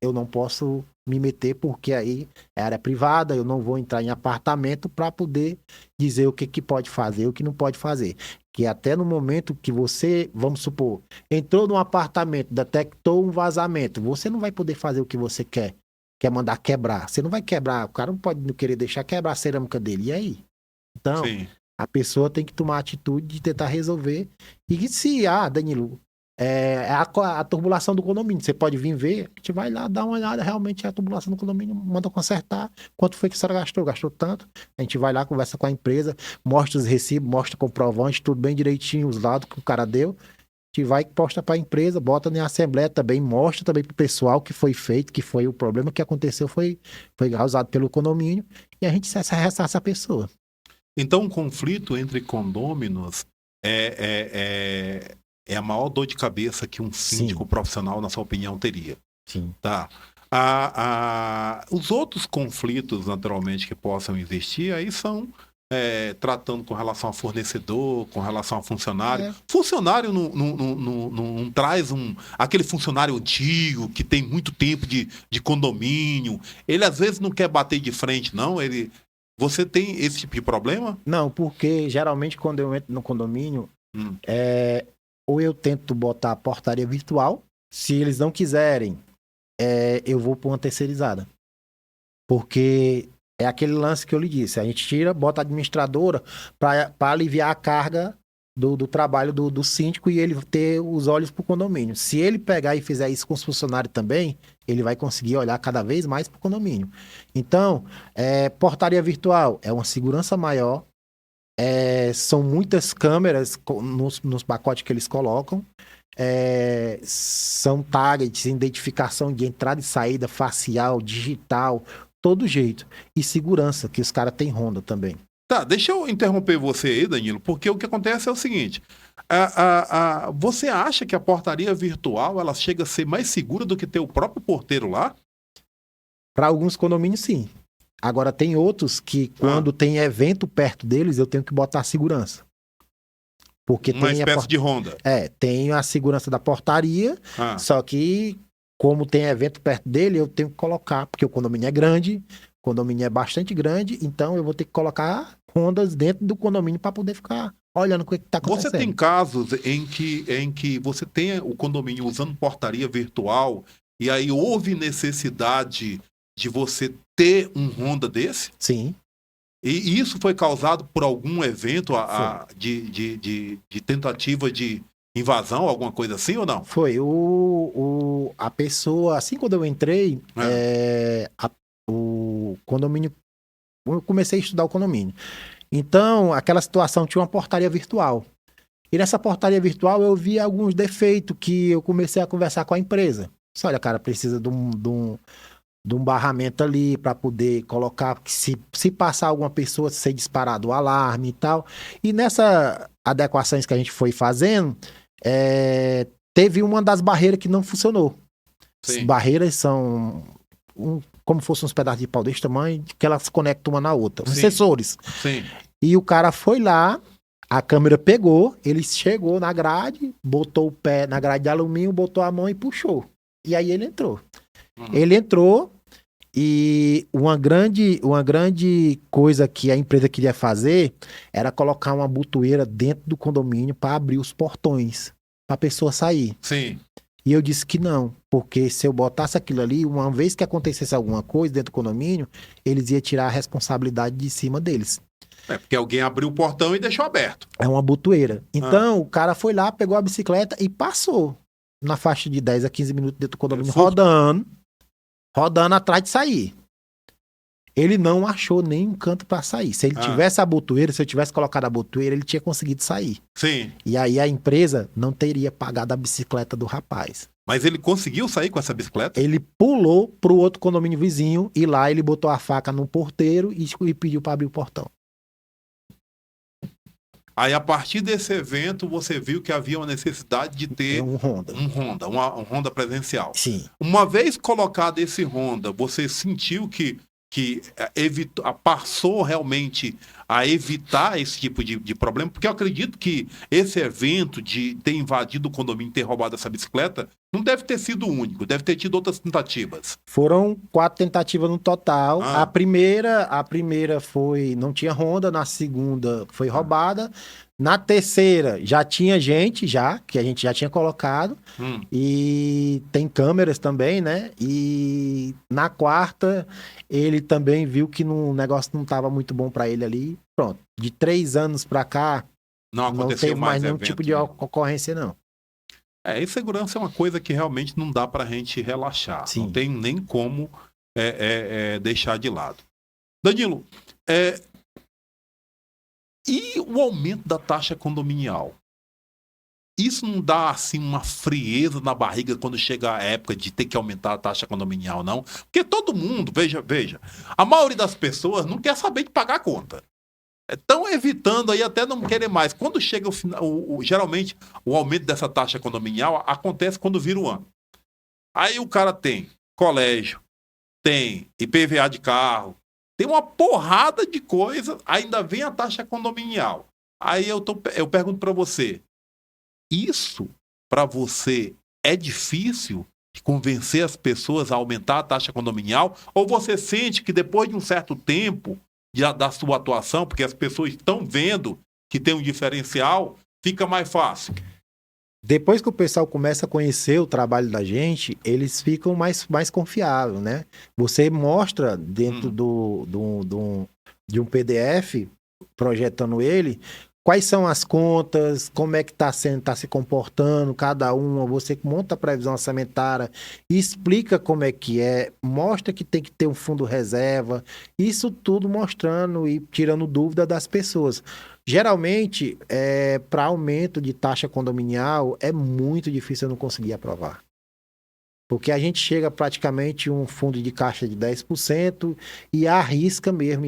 eu não posso me meter, porque aí é área privada, eu não vou entrar em apartamento para poder dizer o que pode fazer, o que não pode fazer. Que até no momento que você, vamos supor, entrou num apartamento, detectou um vazamento, você não vai poder fazer o que você quer mandar quebrar. Você não vai quebrar, o cara não pode querer deixar quebrar a cerâmica dele, e aí? Então, sim, a pessoa tem que tomar a atitude de tentar resolver. E se, Danilo, a turbulação do condomínio, você pode vir ver, a gente vai lá dar uma olhada, realmente a turbulação do condomínio, manda consertar, quanto foi que a senhora gastou tanto, a gente vai lá, conversa com a empresa, mostra os recibos, mostra o comprovante, tudo bem direitinho, os lados que o cara deu, a gente vai e posta para a empresa, bota na assembleia também, mostra também para o pessoal que foi feito, que foi o problema que aconteceu, foi causado pelo condomínio, e a gente ressarce a pessoa. Então, um conflito entre condôminos é a maior dor de cabeça que um síndico profissional, na sua opinião, teria. Sim. Tá. Os outros conflitos, naturalmente, que possam existir, aí são tratando com relação a fornecedor, com relação a funcionário. Funcionário não traz aquele funcionário antigo, que tem muito tempo de condomínio. Ele, às vezes, não quer bater de frente, não. Você tem esse tipo de problema? Não, porque, geralmente, quando eu entro no condomínio, ou eu tento botar a portaria virtual, se eles não quiserem, eu vou para uma terceirizada. Porque é aquele lance que eu lhe disse, a gente tira, bota a administradora para aliviar a carga do trabalho do síndico e ele ter os olhos para o condomínio. Se ele pegar e fizer isso com os funcionários também, ele vai conseguir olhar cada vez mais para o condomínio. Então, portaria virtual é uma segurança maior, são muitas câmeras nos pacotes que eles colocam, são targets, identificação de entrada e saída facial, digital, todo jeito. E segurança, que os caras têm Honda também. Tá, deixa eu interromper você aí, Danilo, porque o que acontece é o seguinte, você acha que a portaria virtual ela chega a ser mais segura do que ter o próprio porteiro lá? Para alguns condomínios, sim. Agora, tem outros que, quando tem evento perto deles, eu tenho que botar segurança. Porque uma espécie de Honda. Tem a segurança da portaria, só que, como tem evento perto dele, eu tenho que colocar, porque o condomínio é grande, o condomínio é bastante grande, então eu vou ter que colocar Hondas dentro do condomínio para poder ficar olhando o que está acontecendo. Você tem casos em que você tem o condomínio usando portaria virtual e aí houve necessidade de você ter um Honda desse? Sim. E isso foi causado por algum evento de tentativa de invasão, alguma coisa assim ou não? Foi. A pessoa, assim quando eu entrei, o condomínio, eu comecei a estudar o condomínio. Então, aquela situação tinha uma portaria virtual. E nessa portaria virtual eu vi alguns defeitos que eu comecei a conversar com a empresa. Disse, olha, cara, precisa de um barramento ali para poder colocar, se passar alguma pessoa, ser disparado o alarme e tal. E nessas adequações que a gente foi fazendo, teve uma das barreiras que não funcionou. Sim. As barreiras são como fossem uns pedaços de pau desse tamanho, que elas conectam uma na outra. Os sensores. Sim. E o cara foi lá, a câmera pegou, ele chegou na grade, botou o pé na grade de alumínio, botou a mão e puxou. E aí ele entrou. Ele entrou e uma grande coisa que a empresa queria fazer era colocar uma botoeira dentro do condomínio para abrir os portões, para a pessoa sair. Sim. E eu disse que não, porque se eu botasse aquilo ali, uma vez que acontecesse alguma coisa dentro do condomínio, eles iam tirar a responsabilidade de cima deles. Porque alguém abriu o portão e deixou aberto. É uma botoeira. Então, o cara foi lá, pegou a bicicleta e passou na faixa de 10 a 15 minutos dentro do condomínio, rodando atrás de sair. Ele não achou nem um canto para sair. Se ele tivesse a botoeira, se eu tivesse colocado a botoeira, ele tinha conseguido sair. Sim. E aí a empresa não teria pagado a bicicleta do rapaz. Mas ele conseguiu sair com essa bicicleta? Ele pulou pro outro condomínio vizinho e lá ele botou a faca no porteiro e pediu para abrir o portão. Aí, a partir desse evento, você viu que havia uma necessidade de ter um Honda. Um Honda presencial. Sim. Uma vez colocado esse Honda, você sentiu que passou realmente a evitar esse tipo de problema? Porque eu acredito que esse evento de ter invadido o condomínio e ter roubado essa bicicleta não deve ter sido o único, deve ter tido outras tentativas. Foram 4 tentativas no total. A primeira foi, não tinha Honda, na segunda foi roubada. Na terceira já tinha gente, que a gente já tinha colocado. E tem câmeras também, né? E na quarta, ele também viu que o negócio não estava muito bom para ele ali. Pronto. De 3 anos para cá, não teve mais nenhum tipo de ocorrência, não. Insegurança é uma coisa que realmente não dá para a gente relaxar. Sim. Não tem nem como deixar de lado. Danilo, e o aumento da taxa condominial? Isso não dá assim uma frieza na barriga quando chega a época de ter que aumentar a taxa condominial, não? Porque todo mundo, veja, a maioria das pessoas não quer saber de pagar a conta. Estão evitando aí até não querer mais. Quando chega o final, geralmente o aumento dessa taxa condominial acontece quando vira o ano. Aí o cara tem colégio, tem IPVA de carro, tem uma porrada de coisa, ainda vem a taxa condominial. Aí eu pergunto para você, isso para você é difícil de convencer as pessoas a aumentar a taxa condominial? Ou você sente que depois de um certo tempo da sua atuação, porque as pessoas estão vendo que tem um diferencial, fica mais fácil? Depois que o pessoal começa a conhecer o trabalho da gente, eles ficam mais confiáveis, né? Você mostra dentro de um PDF, projetando ele, quais são as contas, como é que está se comportando cada uma, você monta a previsão orçamentária, explica como é que é, mostra que tem que ter um fundo reserva, isso tudo mostrando e tirando dúvida das pessoas. Geralmente, para aumento de taxa condominial, é muito difícil eu não conseguir aprovar. Porque a gente chega praticamente um fundo de caixa de 10% e arrisca mesmo,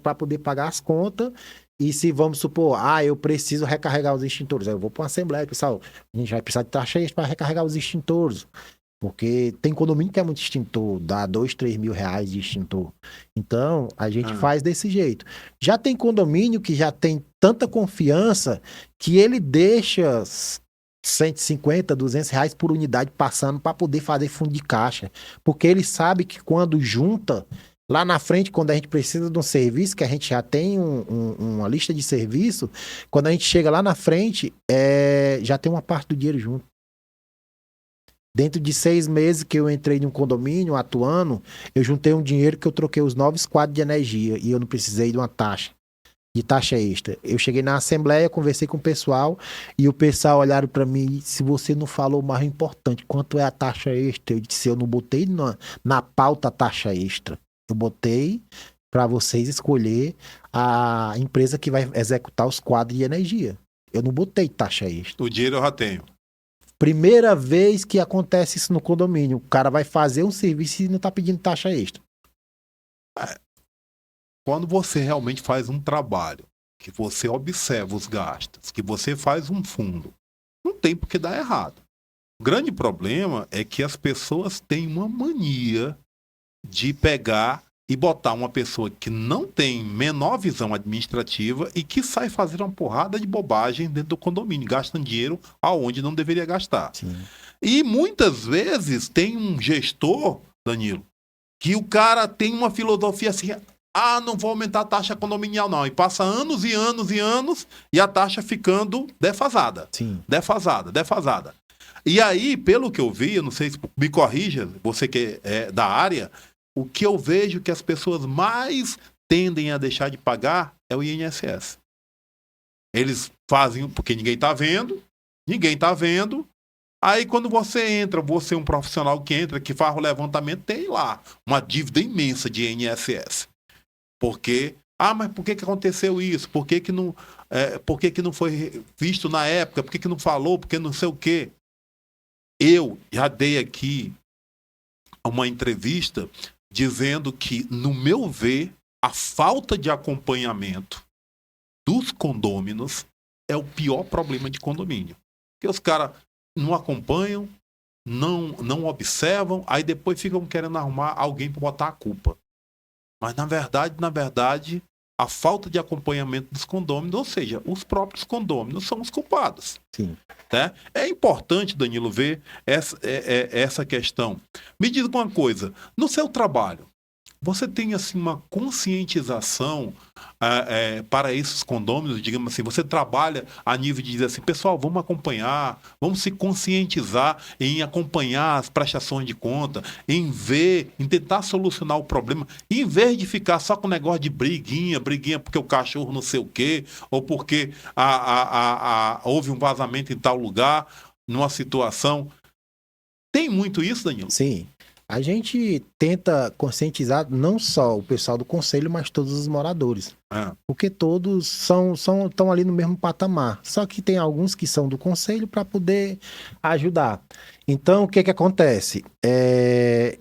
para poder pagar as contas. E se vamos supor, eu preciso recarregar os extintores, aí eu vou para uma assembleia, pessoal, a gente vai precisar de taxa extra para recarregar os extintores. Porque tem condomínio que é muito extintor, dá 2, 3 mil reais de extintor. Então, a gente faz desse jeito. Já tem condomínio que já tem tanta confiança que ele deixa 150, 200 reais por unidade passando para poder fazer fundo de caixa. Porque ele sabe que quando junta, lá na frente, quando a gente precisa de um serviço, que a gente já tem uma lista de serviço, quando a gente chega lá na frente, já tem uma parte do dinheiro junto. Dentro de 6 meses que eu entrei em um condomínio atuando, eu juntei um dinheiro que eu troquei os 9 quadros de energia e eu não precisei de uma taxa extra. Eu cheguei na assembleia, conversei com o pessoal e o pessoal olharam para mim, se você não falou o mais importante, quanto é a taxa extra? Eu disse, eu não botei na pauta a taxa extra. Eu botei para vocês escolher a empresa que vai executar os quadros de energia. Eu não botei taxa extra. O dinheiro eu já tenho. Primeira vez que acontece isso no condomínio. O cara vai fazer um serviço e não está pedindo taxa extra. Quando você realmente faz um trabalho, que você observa os gastos, que você faz um fundo, não tem por que dar errado. O grande problema é que as pessoas têm uma mania de pegar e botar uma pessoa que não tem menor visão administrativa e que sai fazendo uma porrada de bobagem dentro do condomínio, gastando dinheiro aonde não deveria gastar. Sim. E muitas vezes tem um gestor, Danilo, que o cara tem uma filosofia assim, não vou aumentar a taxa condominial não, e passa anos e anos e anos e a taxa ficando defasada. Sim. Defasada. E aí, pelo que eu vi, eu não sei se me corrija, você que é da área, o que eu vejo que as pessoas mais tendem a deixar de pagar é o INSS. Eles fazem, porque ninguém está vendo. Aí quando você entra, você é um profissional que entra, que faz o levantamento, tem lá uma dívida imensa de INSS. Porque, mas por que aconteceu isso? Por que não foi visto na época? Por que não falou? Por que não sei o quê? Eu já dei aqui uma entrevista dizendo que, no meu ver, a falta de acompanhamento dos condôminos é o pior problema de condomínio. Porque os caras não acompanham, não observam, aí depois ficam querendo arrumar alguém para botar a culpa. Mas, na verdade, a falta de acompanhamento dos condôminos, ou seja, os próprios condôminos são os culpados. Sim. Né? É importante, Danilo, ver essa questão. Me diz uma coisa, no seu trabalho, você tem assim, uma conscientização para esses condôminos, digamos assim, você trabalha a nível de dizer assim, pessoal, vamos acompanhar, vamos se conscientizar em acompanhar as prestações de conta, em tentar solucionar o problema, em vez de ficar só com o negócio de briguinha porque o cachorro não sei o quê, ou porque houve um vazamento em tal lugar, numa situação. Tem muito isso, Danilo? Sim. A gente tenta conscientizar não só o pessoal do conselho, mas todos os moradores. Porque todos estão ali no mesmo patamar. Só que tem alguns que são do conselho para poder ajudar. Então, o que acontece?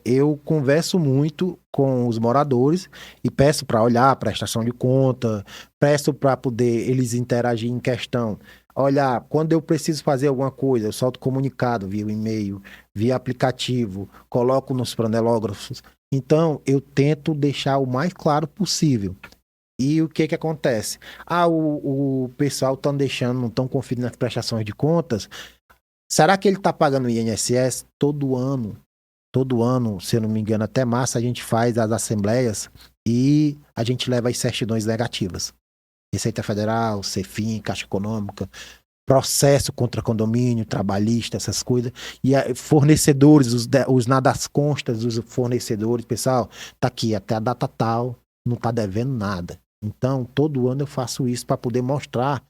Eu converso muito com os moradores e peço para olhar a prestação de conta, peço para poder eles interagir em questão. Olha, quando eu preciso fazer alguma coisa, eu solto comunicado via e-mail, via aplicativo, coloco nos panelógrafos. Então, eu tento deixar o mais claro possível. E o que acontece? O pessoal estão deixando, não estão conferindo nas prestações de contas. Será que ele está pagando o INSS todo ano? Todo ano, se eu não me engano, até março a gente faz as assembleias e a gente leva as certidões negativas. Receita Federal, CEFIM, Caixa Econômica, processo contra condomínio, trabalhista, essas coisas. E fornecedores, os nadas constas dos fornecedores, pessoal, tá aqui, até a data tal, não tá devendo nada. Então, todo ano eu faço isso para poder mostrar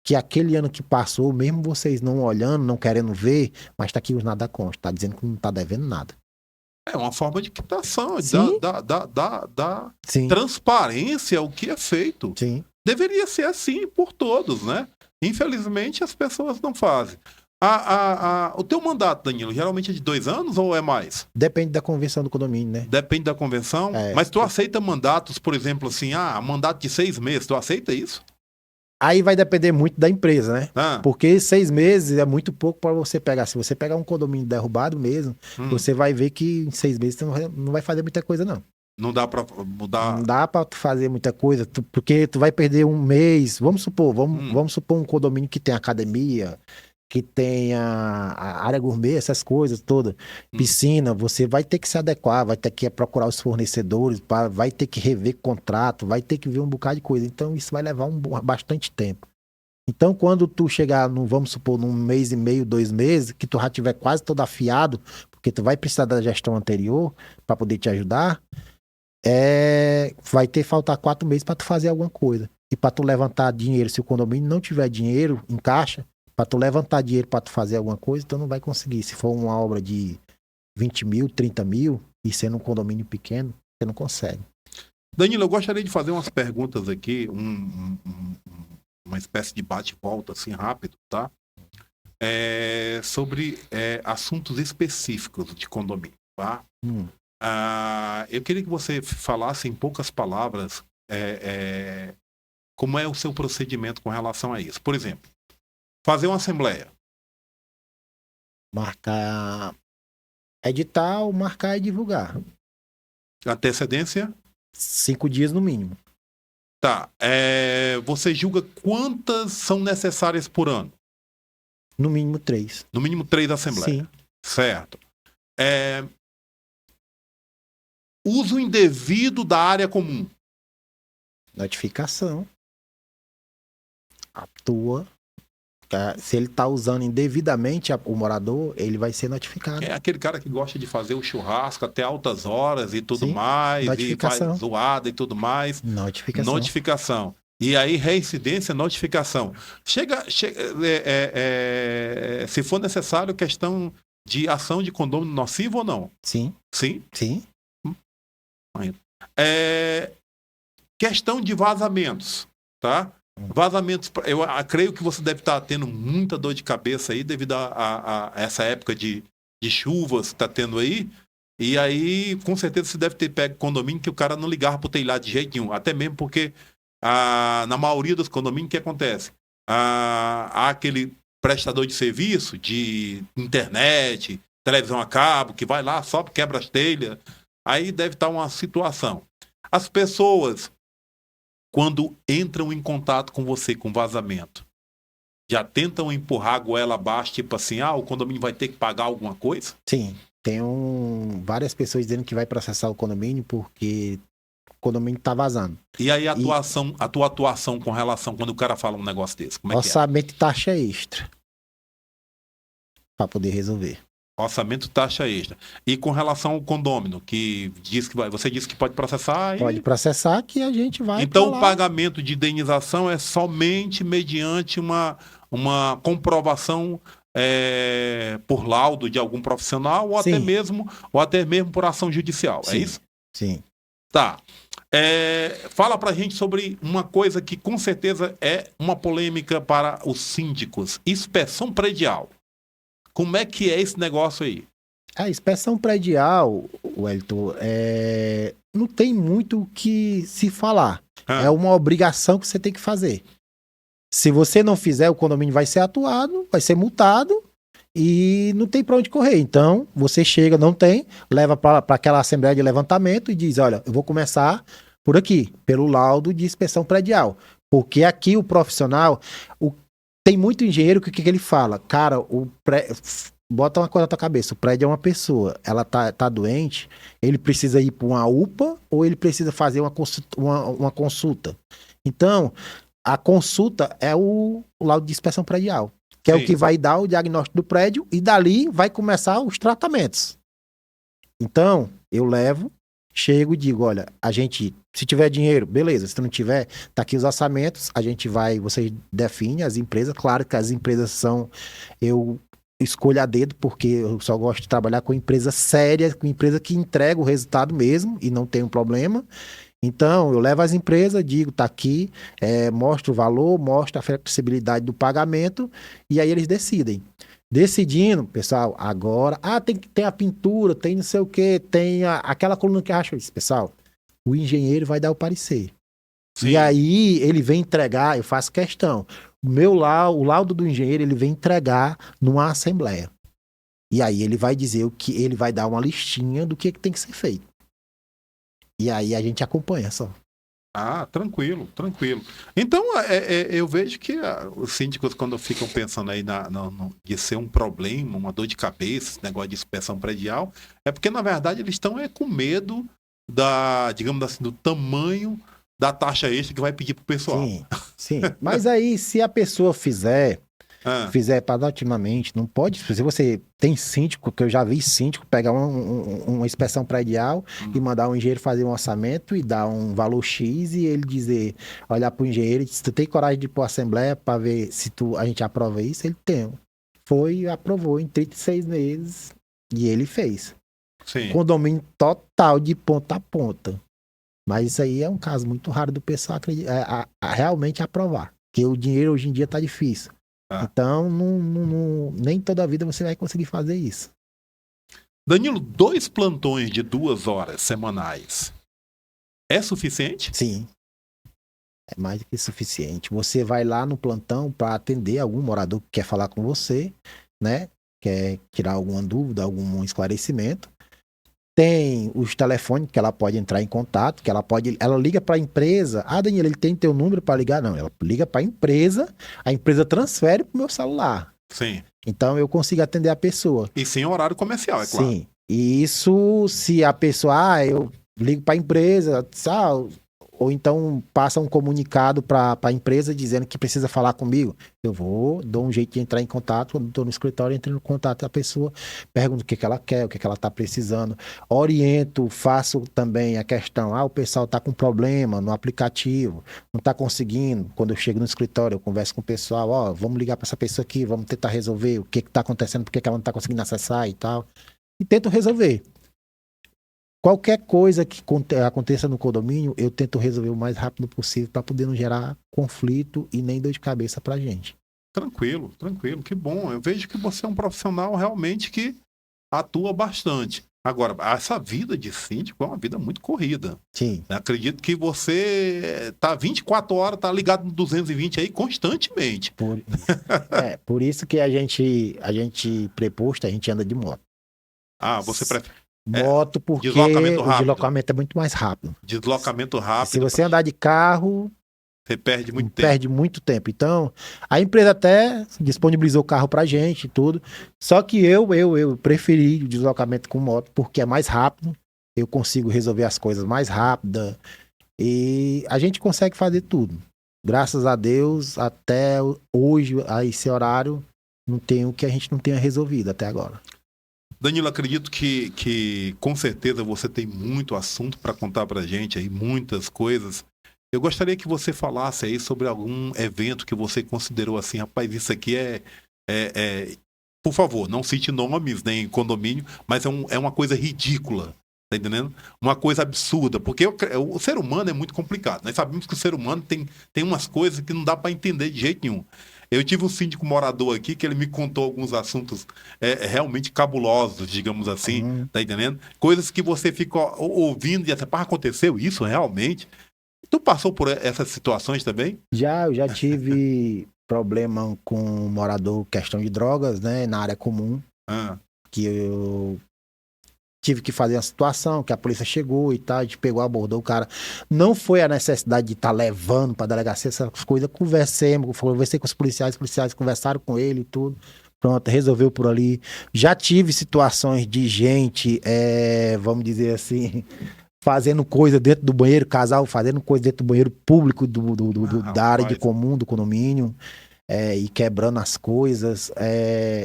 que aquele ano que passou, mesmo vocês não olhando, não querendo ver, mas tá aqui os nada consta, tá dizendo que não tá devendo nada. É uma forma de quitação, Sim. da Sim, transparência o que é feito. sim. Deveria ser assim por todos, né? Infelizmente as pessoas não fazem. O teu mandato, Danilo, geralmente é de 2 anos ou é mais? Depende da convenção do condomínio, né? Depende da convenção. É. Mas tu aceita mandatos, por exemplo, assim, mandato de 6 meses, tu aceita isso? Aí vai depender muito da empresa, né? Ah, Porque 6 meses é muito pouco para você pegar. Se você pegar um condomínio derrubado mesmo, você vai ver que em 6 meses você não vai fazer muita coisa, não. não dá pra mudar. Não dá para tu fazer muita coisa, porque tu vai perder um mês. Vamos supor um condomínio que tem academia, que tem a área gourmet, essas coisas todas, piscina, você vai ter que se adequar, vai ter que procurar os fornecedores, vai ter que rever contrato, vai ter que ver um bocado de coisa. Então isso vai levar bastante tempo. Então quando tu chegar, vamos supor, num mês e meio, 2 meses, que tu já tiver quase todo afiado, porque tu vai precisar da gestão anterior para poder te ajudar, vai faltar 4 meses para tu fazer alguma coisa. E para tu levantar dinheiro, se o condomínio não tiver dinheiro em caixa, para tu levantar dinheiro para tu fazer alguma coisa, tu não vai conseguir. Se for uma obra de 20 mil, 30 mil, e sendo um condomínio pequeno, você não consegue. Danilo, eu gostaria de fazer umas perguntas aqui, uma espécie de bate-volta assim rápido, tá? Sobre assuntos específicos de condomínio, tá? Eu queria que você falasse em poucas palavras como é o seu procedimento com relação a isso. Por exemplo, fazer uma assembleia. Marcar edital, marcar e divulgar. Antecedência? 5 dias no mínimo. Tá. Você julga quantas são necessárias por ano? No mínimo 3. No mínimo 3 assembleias. Sim. Certo. Uso indevido da área comum. Notificação. Atua. Se ele está usando indevidamente o morador, ele vai ser notificado. É aquele cara que gosta de fazer o churrasco até altas horas e tudo Sim. mais, Notificação. e faz zoada e tudo mais. Notificação. E aí, reincidência, notificação. Se for necessário, questão de ação de condômino nocivo ou não? Sim. Sim? Sim. Questão de vazamentos, tá? Vazamentos, eu creio que você deve estar tendo muita dor de cabeça aí devido a essa época de chuvas que está tendo aí. E aí, com certeza, você deve ter pego condomínio que o cara não ligava para o telhado de jeito nenhum. Até mesmo porque, na maioria dos condomínios, o que acontece? Há aquele prestador de serviço de internet, televisão a cabo, que vai lá, sobe, quebra as telhas. Aí deve estar uma situação. As pessoas, quando entram em contato com você com vazamento, já tentam empurrar a goela abaixo, tipo assim, o condomínio vai ter que pagar alguma coisa? Sim. Tem várias pessoas dizendo que vai processar o condomínio porque o condomínio tá vazando. E aí a tua atuação com relação quando o cara fala um negócio desse? Como é orçamento e taxa extra. Para poder resolver. Orçamento, taxa extra. E com relação ao condômino, que você disse que pode processar? Pode processar que a gente vai. Então o pagamento de indenização é somente mediante uma comprovação por laudo de algum profissional ou até mesmo por ação judicial. Sim. É isso? Sim. Tá. Fala pra gente sobre uma coisa que com certeza é uma polêmica para os síndicos. Inspeção predial. Como é que é esse negócio aí? A inspeção predial, Wellington, não tem muito o que se falar. É uma obrigação que você tem que fazer. Se você não fizer, o condomínio vai ser atuado, vai ser multado e não tem para onde correr. Então, você chega, não tem, leva para aquela assembleia de levantamento e diz, olha, eu vou começar por aqui, pelo laudo de inspeção predial. Porque aqui o profissional... Tem muito engenheiro que o que ele fala? Cara, bota uma coisa na tua cabeça, o prédio é uma pessoa, ela tá doente, ele precisa ir para uma UPA ou ele precisa fazer uma consulta. Então, a consulta é o laudo de inspeção predial, que é o que vai dar o diagnóstico do prédio e dali vai começar os tratamentos. Então, eu chego e digo, olha, a gente Se tiver dinheiro, beleza. Se não tiver, tá aqui os orçamentos, a gente vai, você define as empresas. Claro que as empresas são, eu escolho a dedo, porque eu só gosto de trabalhar com empresa séria, com empresa que entrega o resultado mesmo e não tem um problema. Então, eu levo as empresas, digo, tá aqui, mostro o valor, mostro a flexibilidade do pagamento, e aí eles decidem. Decidindo, pessoal, agora, tem a pintura, tem não sei o quê, tem aquela coluna que acha isso, pessoal. O engenheiro vai dar o parecer. Sim. E aí ele vem entregar, eu faço questão. O laudo do engenheiro, ele vem entregar numa assembleia. E aí ele vai dizer o que ele vai dar uma listinha do que tem que ser feito. E aí a gente acompanha só. Ah, tranquilo, tranquilo. Então, eu vejo que os síndicos, quando ficam pensando aí de ser um problema, uma dor de cabeça, esse negócio de inspeção predial, é porque, na verdade, eles estão com medo digamos assim, do tamanho da taxa extra que vai pedir pro pessoal. Sim, sim. Mas aí, se a pessoa fizer paulatinamente, não pode. Se você tem síndico, que eu já vi síndico pegar uma inspeção predial e mandar um engenheiro fazer um orçamento e dar um valor X e ele dizer, olhar pro engenheiro e dizer, tu tem coragem de ir pra assembleia para ver se a gente aprova isso? Ele tem. Foi e aprovou em 36 meses e ele fez. Sim. Condomínio total de ponta a ponta. Mas isso aí é um caso muito raro do pessoal realmente aprovar. Porque o dinheiro hoje em dia tá difícil. Então, nem toda a vida você vai conseguir fazer isso. Danilo, 2 plantões de 2 horas semanais é suficiente? Sim. É mais do que suficiente. Você vai lá no plantão para atender algum morador que quer falar com você, né? Quer tirar alguma dúvida, algum esclarecimento. Tem os telefones que ela pode entrar em contato, ela liga para a empresa. Ah, Danilo, ele tem teu número para ligar? Não, ela liga para a empresa transfere para o meu celular. Sim. Então eu consigo atender a pessoa. E sem horário comercial, é claro. Sim. E isso, se a pessoa, eu ligo para a empresa, ou então passa um comunicado para a empresa dizendo que precisa falar comigo, eu dou um jeito de entrar em contato, quando estou no escritório, entro em contato com a pessoa, pergunto o que ela quer, o que ela está precisando, oriento, faço também a questão, o pessoal está com problema no aplicativo, não está conseguindo, quando eu chego no escritório, eu converso com o pessoal, vamos ligar para essa pessoa aqui, vamos tentar resolver o que está acontecendo, por que ela não está conseguindo acessar e tal, e tento resolver. Qualquer coisa que aconteça no condomínio, eu tento resolver o mais rápido possível para poder não gerar conflito e nem dor de cabeça para a gente. Tranquilo, tranquilo, que bom. Eu vejo que você é um profissional realmente que atua bastante. Agora, essa vida de síndico é uma vida muito corrida. Sim. Eu acredito que você tá 24 horas, tá ligado no 220 aí constantemente. Por isso que a gente preposto, a gente anda de moto. Você prefere? Moto, porque o deslocamento é muito mais rápido. Deslocamento rápido. Se você andar de carro, você perde muito tempo. Perde muito tempo. Então, a empresa até disponibilizou o carro pra gente e tudo. Só que eu preferi o deslocamento com moto, porque é mais rápido. Eu consigo resolver as coisas mais rápido. E a gente consegue fazer tudo. Graças a Deus, até hoje, a esse horário, não tem o que a gente não tenha resolvido até agora. Danilo, acredito que com certeza você tem muito assunto para contar pra gente aí, muitas coisas. Eu gostaria que você falasse aí sobre algum evento que você considerou assim, rapaz, isso aqui por favor, não cite nomes nem condomínio, mas é uma coisa ridícula, tá entendendo? Uma coisa absurda, porque o ser humano é muito complicado. Nós sabemos que o ser humano tem umas coisas que não dá para entender de jeito nenhum. Eu tive um síndico morador aqui que ele me contou alguns assuntos realmente cabulosos, digamos assim, tá entendendo? Coisas que você fica ouvindo e diz, aconteceu isso realmente? Tu passou por essas situações também? Eu já tive problema com um morador, questão de drogas, né, na área comum, que eu tive que fazer uma situação, que a polícia chegou e tal, a gente pegou, abordou o cara. Não foi a necessidade de estar levando para delegacia essas coisas, conversei com os policiais conversaram com ele e tudo. Pronto, resolveu por ali. Já tive situações de gente, vamos dizer assim, fazendo coisa dentro do banheiro, casal fazendo coisa dentro do banheiro público da área de comum, do condomínio, e quebrando as coisas.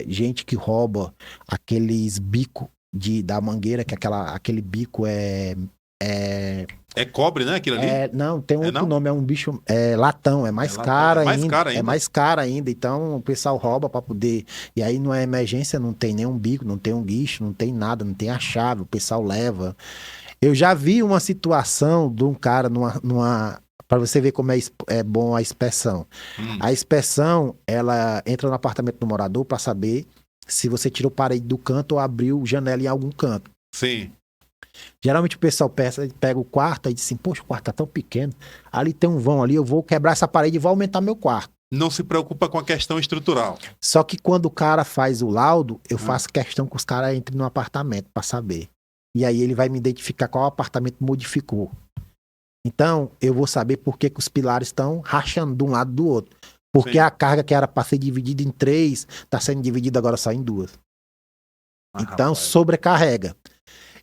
Gente que rouba aqueles bicos da mangueira, que aquele bico É cobre, né, aquilo ali? Não, tem outro não? nome, é um bicho, latão, é mais latão, caro é mais ainda, caro é ainda. mais caro ainda, então o pessoal rouba para poder, e aí não é emergência, não tem nenhum bico, não tem um guicho, não tem nada, não tem a chave, o pessoal leva. Eu já vi uma situação de um cara para você ver como é bom a inspeção. Hum, A inspeção, ela entra no apartamento do morador para saber se você tirou parede do canto ou abriu janela em algum canto. sim. Geralmente o pessoal pega o quarto e diz assim, poxa, o quarto tá tão pequeno, ali tem um vão ali, eu vou quebrar essa parede e vou aumentar meu quarto. Não se preocupa com a questão estrutural. Só que quando o cara faz o laudo, eu Ah. faço questão que os caras entrem no apartamento para saber. E aí ele vai me identificar qual apartamento modificou. Então, eu vou saber por que os pilares estão rachando de um lado do outro. Porque Sim. a carga que era para ser dividida em 3, está sendo dividida agora só em 2. Então, Rapaz. sobrecarrega.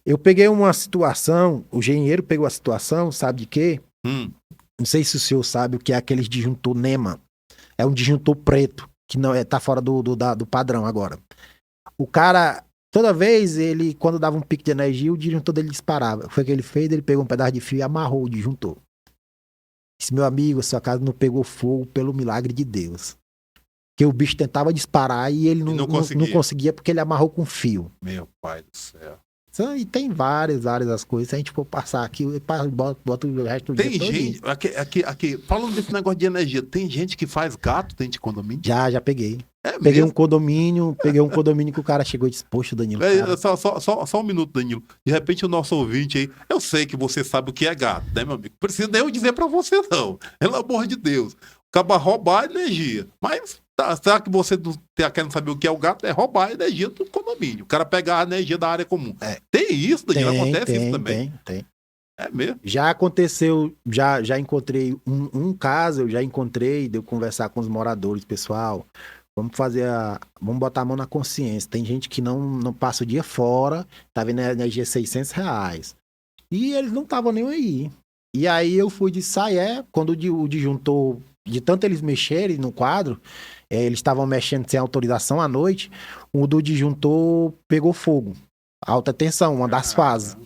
Eu peguei uma situação, o engenheiro pegou a situação, sabe de quê? Não sei se o senhor sabe o que é aqueles disjuntor NEMA. É um disjuntor preto, que não tá fora do padrão agora. O cara, toda vez, quando dava um pico de energia, o disjuntor dele disparava. Foi o que ele fez, ele pegou um pedaço de fio e amarrou o disjuntor. Disse, meu amigo, a sua casa não pegou fogo pelo milagre de Deus. Que o bicho tentava disparar e ele não conseguia porque ele amarrou com fio. Meu pai do céu. E tem várias as coisas. Se a gente for passar aqui, bota o resto do dia todo. Tem gente, aqui, falando desse negócio de energia, tem gente que faz gato dentro de condomínio? Já peguei. Peguei um condomínio que o cara chegou e disse, poxa, Danilo. Só um minuto, Danilo. De repente o nosso ouvinte aí, eu sei que você sabe o que é gato, né, meu amigo? Não precisa nem eu dizer pra você, não. Pelo amor de Deus. Acaba roubar a energia. Mas será que você não tá querendo saber o que é o gato? É roubar a energia do condomínio. O cara pegar a energia da área comum. Tem isso, Danilo? Acontece isso também? Tem. É mesmo? Já aconteceu, já encontrei um caso, eu já encontrei, de eu conversar com os moradores, pessoal. Vamos botar a mão na consciência. Tem gente que não passa o dia fora, tá vendo a energia R$600. E eles não estavam nem aí. E aí eu fui de sair, quando o disjuntor, de tanto eles mexerem no quadro, eles estavam mexendo sem autorização à noite, o do disjuntor pegou fogo. Alta tensão, uma das fases.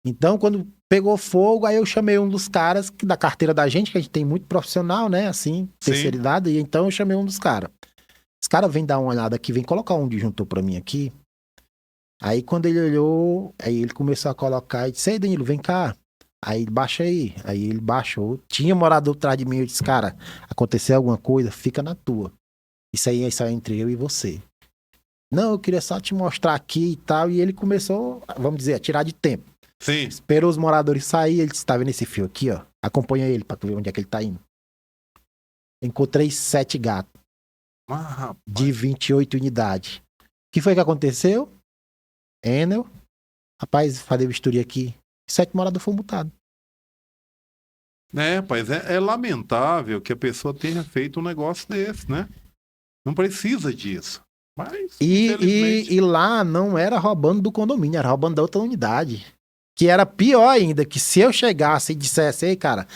Então, quando pegou fogo, aí eu chamei um dos caras da carteira da gente, que a gente tem muito profissional, né, assim, terceira idade, e então eu chamei um dos caras. Os caras vêm dar uma olhada aqui, vem colocar um disjuntor pra mim aqui. Aí quando ele olhou, aí ele começou a colocar e disse, ei, Danilo, vem cá. Aí ele baixa aí. Aí ele baixou. Tinha morador atrás de mim, eu disse, cara, aconteceu alguma coisa, fica na tua. Isso aí é entre eu e você. Não, eu queria só te mostrar aqui e tal. E ele começou, vamos dizer, a tirar de tempo. Sim. Esperou os moradores sair, ele disse, tá vendo esse fio aqui, ó? Acompanha ele pra tu ver onde é que ele tá indo. Encontrei 7 gatos. De 28 unidades. O que foi que aconteceu? Enel, rapaz, fazer vistoria aqui. 7 moradores foram multados. Rapaz, é lamentável que a pessoa tenha feito um negócio desse, né? Não precisa disso. Mas, e lá não era roubando do condomínio, era roubando da outra unidade. Que era pior ainda, que se eu chegasse e dissesse, ei, cara,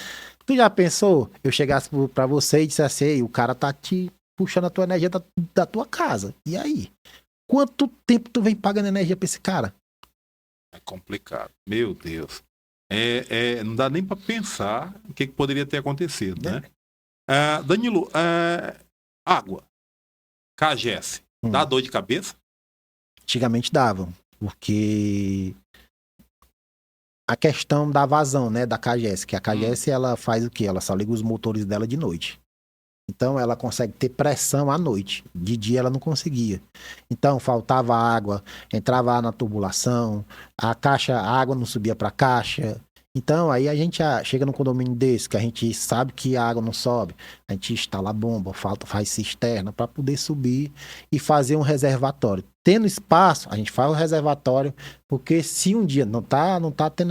tu já pensou? Eu chegasse pra você e dissesse, ei, o cara tá te puxando a tua energia da tua casa. E aí? Quanto tempo tu vem pagando energia pra esse cara? É complicado. Meu Deus. Não dá nem pra pensar o que poderia ter acontecido, né? Danilo, água, CAGES, dá dor de cabeça? Antigamente davam, porque a questão da vazão, né, da CAGES, que a CAGES, ela faz o quê? Ela só liga os motores dela de noite. Então, ela consegue ter pressão à noite. De dia, ela não conseguia. Então, faltava água, entrava na tubulação, a água não subia para a caixa. Então, aí a gente chega num condomínio desse, que a gente sabe que a água não sobe. A gente instala a bomba, faz cisterna para poder subir e fazer um reservatório. Tendo espaço, a gente faz o reservatório, porque se um dia, não tá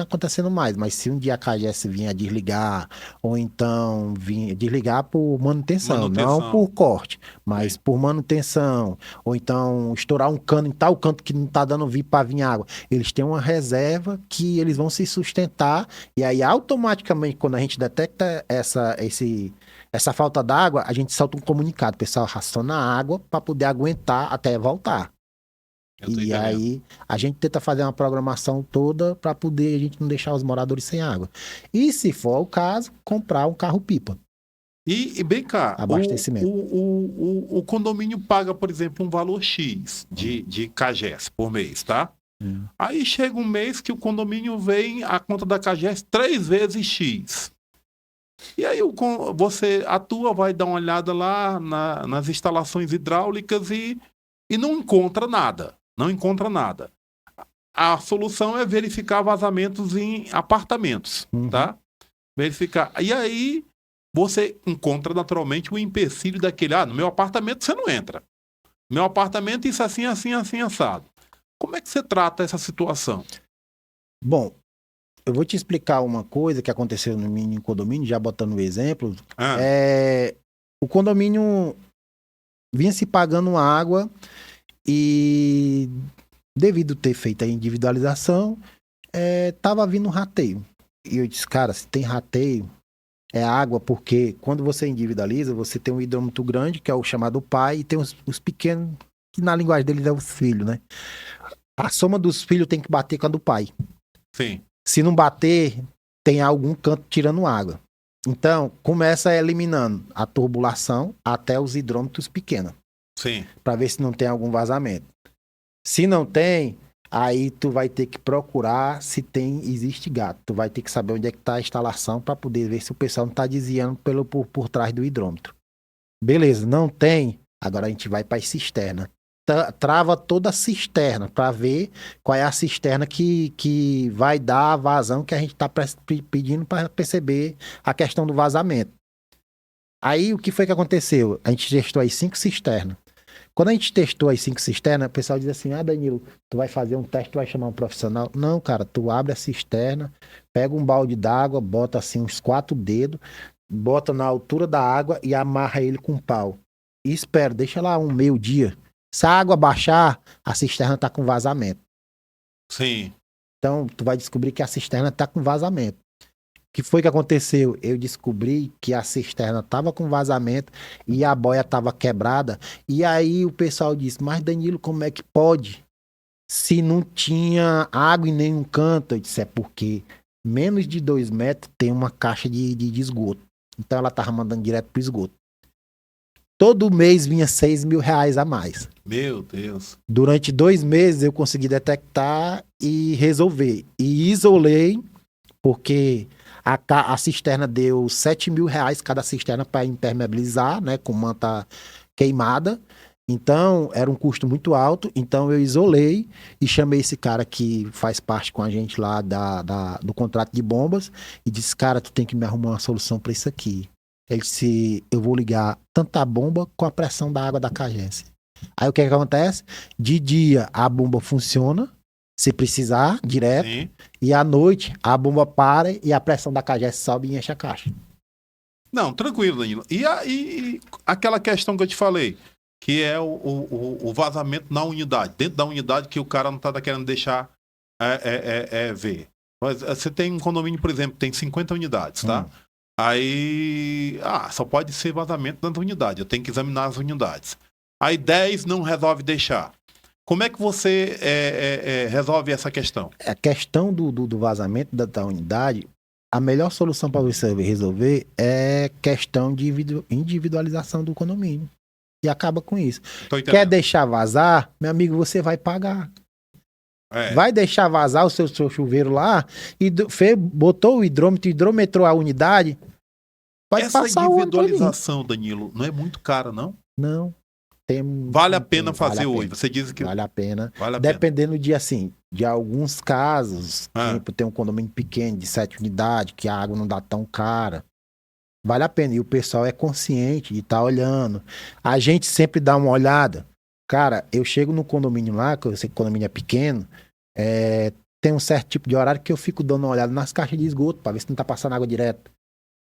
acontecendo mais, mas se um dia a CAGES vinha desligar, ou então vinha desligar por manutenção. Não por corte, mas por manutenção, ou então estourar um cano em tal canto que não tá dando para vir água. Eles têm uma reserva que eles vão se sustentar, e aí automaticamente, quando a gente detecta essa falta d'água, a gente solta um comunicado, o pessoal raciona a água para poder aguentar até voltar. Eu tô E entendendo. aí a gente tenta fazer uma programação toda para poder a gente não deixar os moradores sem água. E se for o caso, comprar um carro-pipa, E bem cá, abastecimento. o condomínio paga, por exemplo, um valor X de CAGES por mês, tá? Aí chega um mês que o condomínio vem a conta da CAGES 3 vezes X. E aí você atua, vai dar uma olhada lá nas instalações hidráulicas e não encontra nada. Não encontra nada. A solução é verificar vazamentos em apartamentos, tá? Verificar. E aí você encontra naturalmente o empecilho daquele, no meu apartamento você não entra. Meu apartamento isso assim, assim, assim, assado. Como é que você trata essa situação? Bom, eu vou te explicar uma coisa que aconteceu no mini condomínio, já botando o exemplo. O condomínio vinha se pagando água e, devido ter feito a individualização, tava vindo rateio. E eu disse, cara, se tem rateio, é água, porque quando você individualiza, você tem um hidrômetro grande, que é o chamado pai, e tem os pequenos, que na linguagem deles é os filhos, né? A soma dos filhos tem que bater com a do pai. Sim. Se não bater, tem algum canto tirando água. Então, começa eliminando a turbulação até os hidrômetros pequenos. Sim. Para ver se não tem algum vazamento. Se não tem, aí tu vai ter que procurar se existe gato. Tu vai ter que saber onde é que tá a instalação para poder ver se o pessoal não tá desviando por trás do hidrômetro. Beleza, não tem. Agora a gente vai para as cisternas. Trava toda a cisterna para ver qual é a cisterna que vai dar a vazão que a gente está pedindo para perceber a questão do vazamento. Aí o que foi que aconteceu? A gente testou as 5 cisternas. Quando a gente testou as 5 cisternas, o pessoal diz assim, Danilo, tu vai fazer um teste, tu vai chamar um profissional. Não, cara, tu abre a cisterna, pega um balde d'água, bota assim uns 4 dedos, bota na altura da água e amarra ele com um pau. E espera, deixa lá um meio-dia. Se a água baixar, a cisterna tá com vazamento. Sim. Então, tu vai descobrir que a cisterna tá com vazamento. O que foi que aconteceu? Eu descobri que a cisterna tava com vazamento e a boia tava quebrada. E aí o pessoal disse, mas Danilo, como é que pode? Se não tinha água em nenhum canto. Eu disse, é porque menos de 2 metros tem uma caixa de esgoto. Então ela tava mandando direto pro esgoto. Todo mês vinha R$6.000 a mais. Meu Deus. Durante 2 meses eu consegui detectar e resolver. E isolei, porque a cisterna deu R$7.000 cada cisterna para impermeabilizar, né, com manta queimada. Então, era um custo muito alto. Então, eu isolei e chamei esse cara que faz parte com a gente lá do contrato de bombas e disse, cara, tu tem que me arrumar uma solução para isso aqui. Ele disse, eu vou ligar tanto a bomba com a pressão da água da CAGES. Aí o que acontece? De dia a bomba funciona, se precisar, direto. Sim. E à noite a bomba para e a pressão da CAGES sobe e enche a caixa. Não, tranquilo, Danilo. E aquela questão que eu te falei, que é o vazamento na unidade, dentro da unidade que o cara não está querendo deixar ver. Mas você tem um condomínio, por exemplo, tem 50 unidades, tá? Aí, só pode ser vazamento dentro da unidade. Eu tenho que examinar as unidades. Aí 10 não resolve deixar. Como é que você resolve essa questão? A questão do vazamento da unidade, a melhor solução para você resolver é questão de individualização do condomínio. E acaba com isso. Quer deixar vazar? Meu amigo, você vai pagar. Vai deixar vazar o seu chuveiro lá e botou o hidrômetro, hidrometrou a unidade. Pode essa passar individualização, Danilo, não é muito cara, não? Não. Vale a pena fazer hoje. Você diz que vale a pena. Vale a Dependendo de alguns casos, tipo, tem um condomínio pequeno de 7 unidades, que a água não dá tão cara. Vale a pena. E o pessoal é consciente de estar olhando. A gente sempre dá uma olhada. Cara, eu chego no condomínio lá, que eu sei que o condomínio é pequeno, tem um certo tipo de horário que eu fico dando uma olhada nas caixas de esgoto para ver se não tá passando água direto.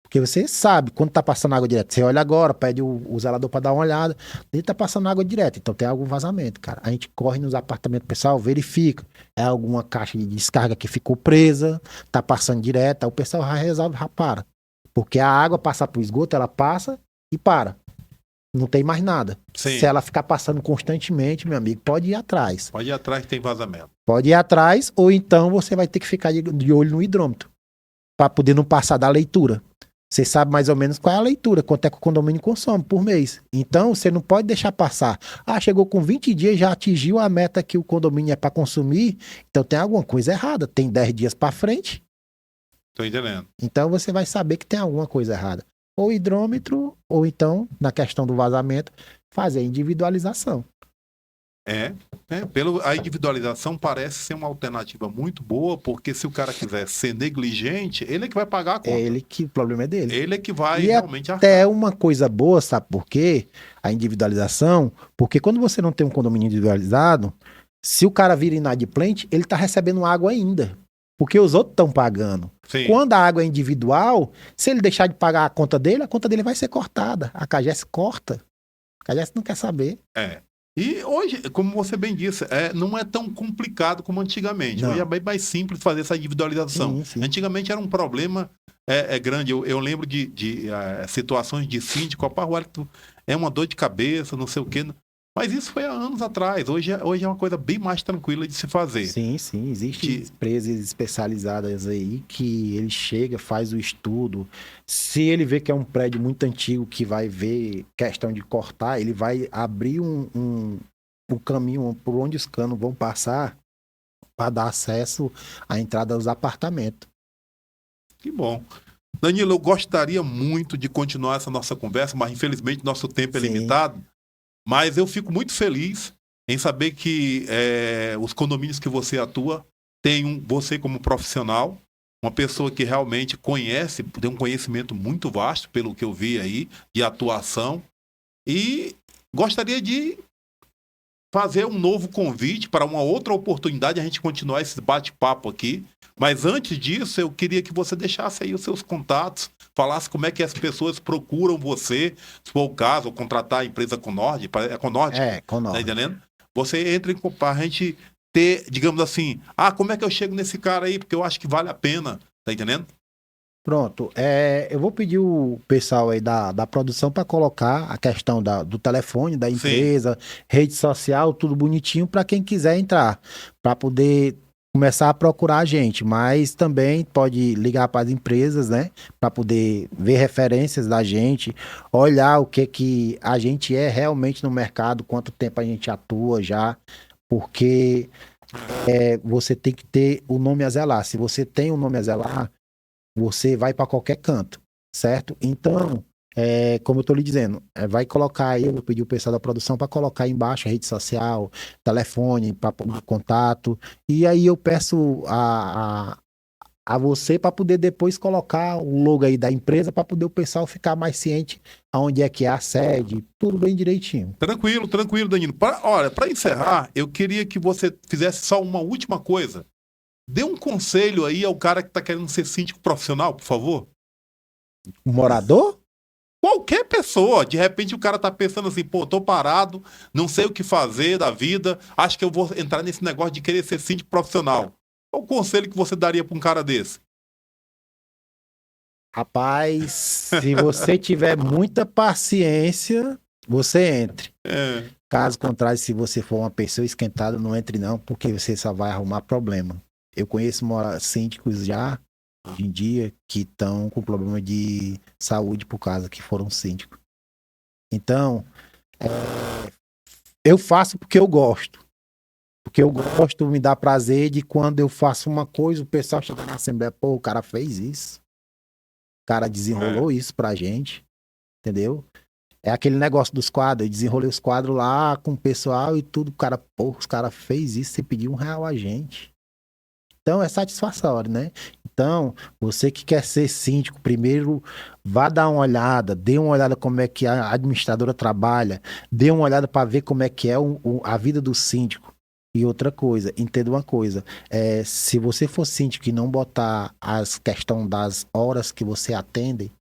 Porque você sabe, quando tá passando água direto, você olha agora, pede o zelador para dar uma olhada, ele tá passando água direto, então tem algum vazamento, cara. A gente corre nos apartamentos pessoal, verifica, é alguma caixa de descarga que ficou presa, tá passando direto, aí o pessoal já resolve, já para. Porque a água passa pro esgoto, ela passa e para. não tem mais nada. Sim. Se ela ficar passando constantemente, meu amigo, pode ir atrás. Pode ir atrás que tem vazamento. Pode ir atrás, ou então você vai ter que ficar de olho no hidrômetro, para poder não passar da leitura. Você sabe mais ou menos qual é a leitura, quanto é que o condomínio consome por mês. Então, você não pode deixar passar. Ah, chegou com 20 dias, já atingiu a meta que o condomínio é para consumir, então tem alguma coisa errada. Tem 10 dias para frente, Tô entendendo. então você vai saber que tem alguma coisa errada. Ou hidrômetro, ou então, na questão do vazamento, fazer a individualização. A individualização parece ser uma alternativa muito boa, porque se o cara quiser ser negligente, ele é que vai pagar a conta. É ele que, o problema é dele. Ele é que vai E realmente até arcar. uma coisa boa, sabe por quê? A individualização, porque quando você não tem um condomínio individualizado, se o cara vira inadimplente, ele tá recebendo água ainda. Porque os outros estão pagando. Sim. Quando a água é individual, se ele deixar de pagar a conta dele vai ser cortada. A CAGES corta. A CAGES não quer saber. E hoje, como você bem disse, não é tão complicado como antigamente. Não. Hoje é bem mais simples fazer essa individualização. Sim. Antigamente era um problema grande. Eu lembro de situações de síndico, é uma dor de cabeça, não sei o quê. Mas isso foi há anos atrás. Hoje é uma coisa bem mais tranquila de se fazer. Sim. Existem empresas especializadas aí que ele chega, faz o estudo. Se ele vê que é um prédio muito antigo que vai ver questão de cortar, ele vai abrir um caminho por onde os canos vão passar para dar acesso à entrada dos apartamentos. Que bom. Danilo, eu gostaria muito de continuar essa nossa conversa, mas infelizmente nosso tempo é Sim. limitado. Mas eu fico muito feliz em saber que os condomínios que você atua têm você como profissional, uma pessoa que realmente conhece, tem um conhecimento muito vasto, pelo que eu vi aí, de atuação. E gostaria de fazer um novo convite para uma outra oportunidade, a gente continuar esse bate-papo aqui. Mas antes disso, eu queria que você deixasse aí os seus contatos, falasse como é que as pessoas procuram você, se for o caso, ou contratar a empresa Conord, Conord, Conord. tá entendendo? Você entra para a gente ter, digamos assim, como é que eu chego nesse cara aí, porque eu acho que vale a pena, tá entendendo? Pronto, eu vou pedir o pessoal aí da produção para colocar a questão do telefone da empresa, rede social, tudo bonitinho para quem quiser entrar, para poder começar a procurar a gente, mas também pode ligar para as empresas, né, para poder ver referências da gente, olhar o que a gente é realmente no mercado, quanto tempo a gente atua já, porque você tem que ter o nome a zelar. Se você tem o nome a zelar, você vai para qualquer canto, certo? Então, como eu tô lhe dizendo, vai colocar aí, eu vou pedir o pessoal da produção para colocar aí embaixo a rede social, telefone, para contato, e aí eu peço a você para poder depois colocar o logo aí da empresa para poder o pessoal ficar mais ciente aonde é que é a sede, tudo bem direitinho. Tranquilo, Danilo. Para encerrar, eu queria que você fizesse só uma última coisa. Dê um conselho aí ao cara que tá querendo ser síndico profissional, por favor. O morador? Qualquer pessoa. De repente o cara tá pensando assim, tô parado, não sei o que fazer da vida, acho que eu vou entrar nesse negócio de querer ser síndico profissional. Qual o conselho que você daria para um cara desse? Rapaz, se você tiver muita paciência, você entre. Caso contrário, se você for uma pessoa esquentada, não entre não, porque você só vai arrumar problema. Eu conheço síndicos já, hoje em dia, que estão com problema de saúde por causa que foram síndicos. Então, eu faço porque eu gosto. Porque eu gosto, me dá prazer de quando eu faço uma coisa, o pessoal chega na Assembleia, o cara fez isso. O cara desenrolou isso pra gente, entendeu? É aquele negócio dos quadros, eu desenrolei os quadros lá com o pessoal e tudo, o cara, os cara fez isso, você pediu R$1 a gente. Então é satisfatório, né? Então, você que quer ser síndico, primeiro vá dar uma olhada, dê uma olhada como é que a administradora trabalha, dê uma olhada para ver como é que é a vida do síndico. E outra coisa, entenda uma coisa, se você for síndico e não botar as questão das horas que você atende,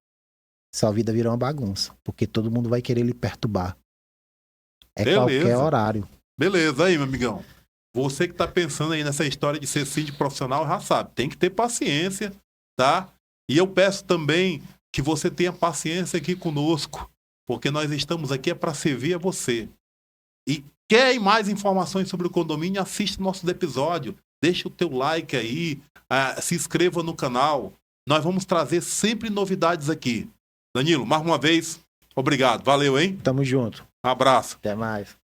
sua vida vira uma bagunça, porque todo mundo vai querer lhe perturbar. Qualquer horário. Beleza, aí, meu amigão. Você que tá pensando aí nessa história de ser síndico profissional, já sabe, tem que ter paciência, tá? E eu peço também que você tenha paciência aqui conosco, porque nós estamos aqui é para servir a você. E quer mais informações sobre o condomínio, assista nossos episódios, deixa o teu like aí, se inscreva no canal. Nós vamos trazer sempre novidades aqui. Danilo, mais uma vez, obrigado. Valeu, hein? Tamo junto. Um abraço. Até mais.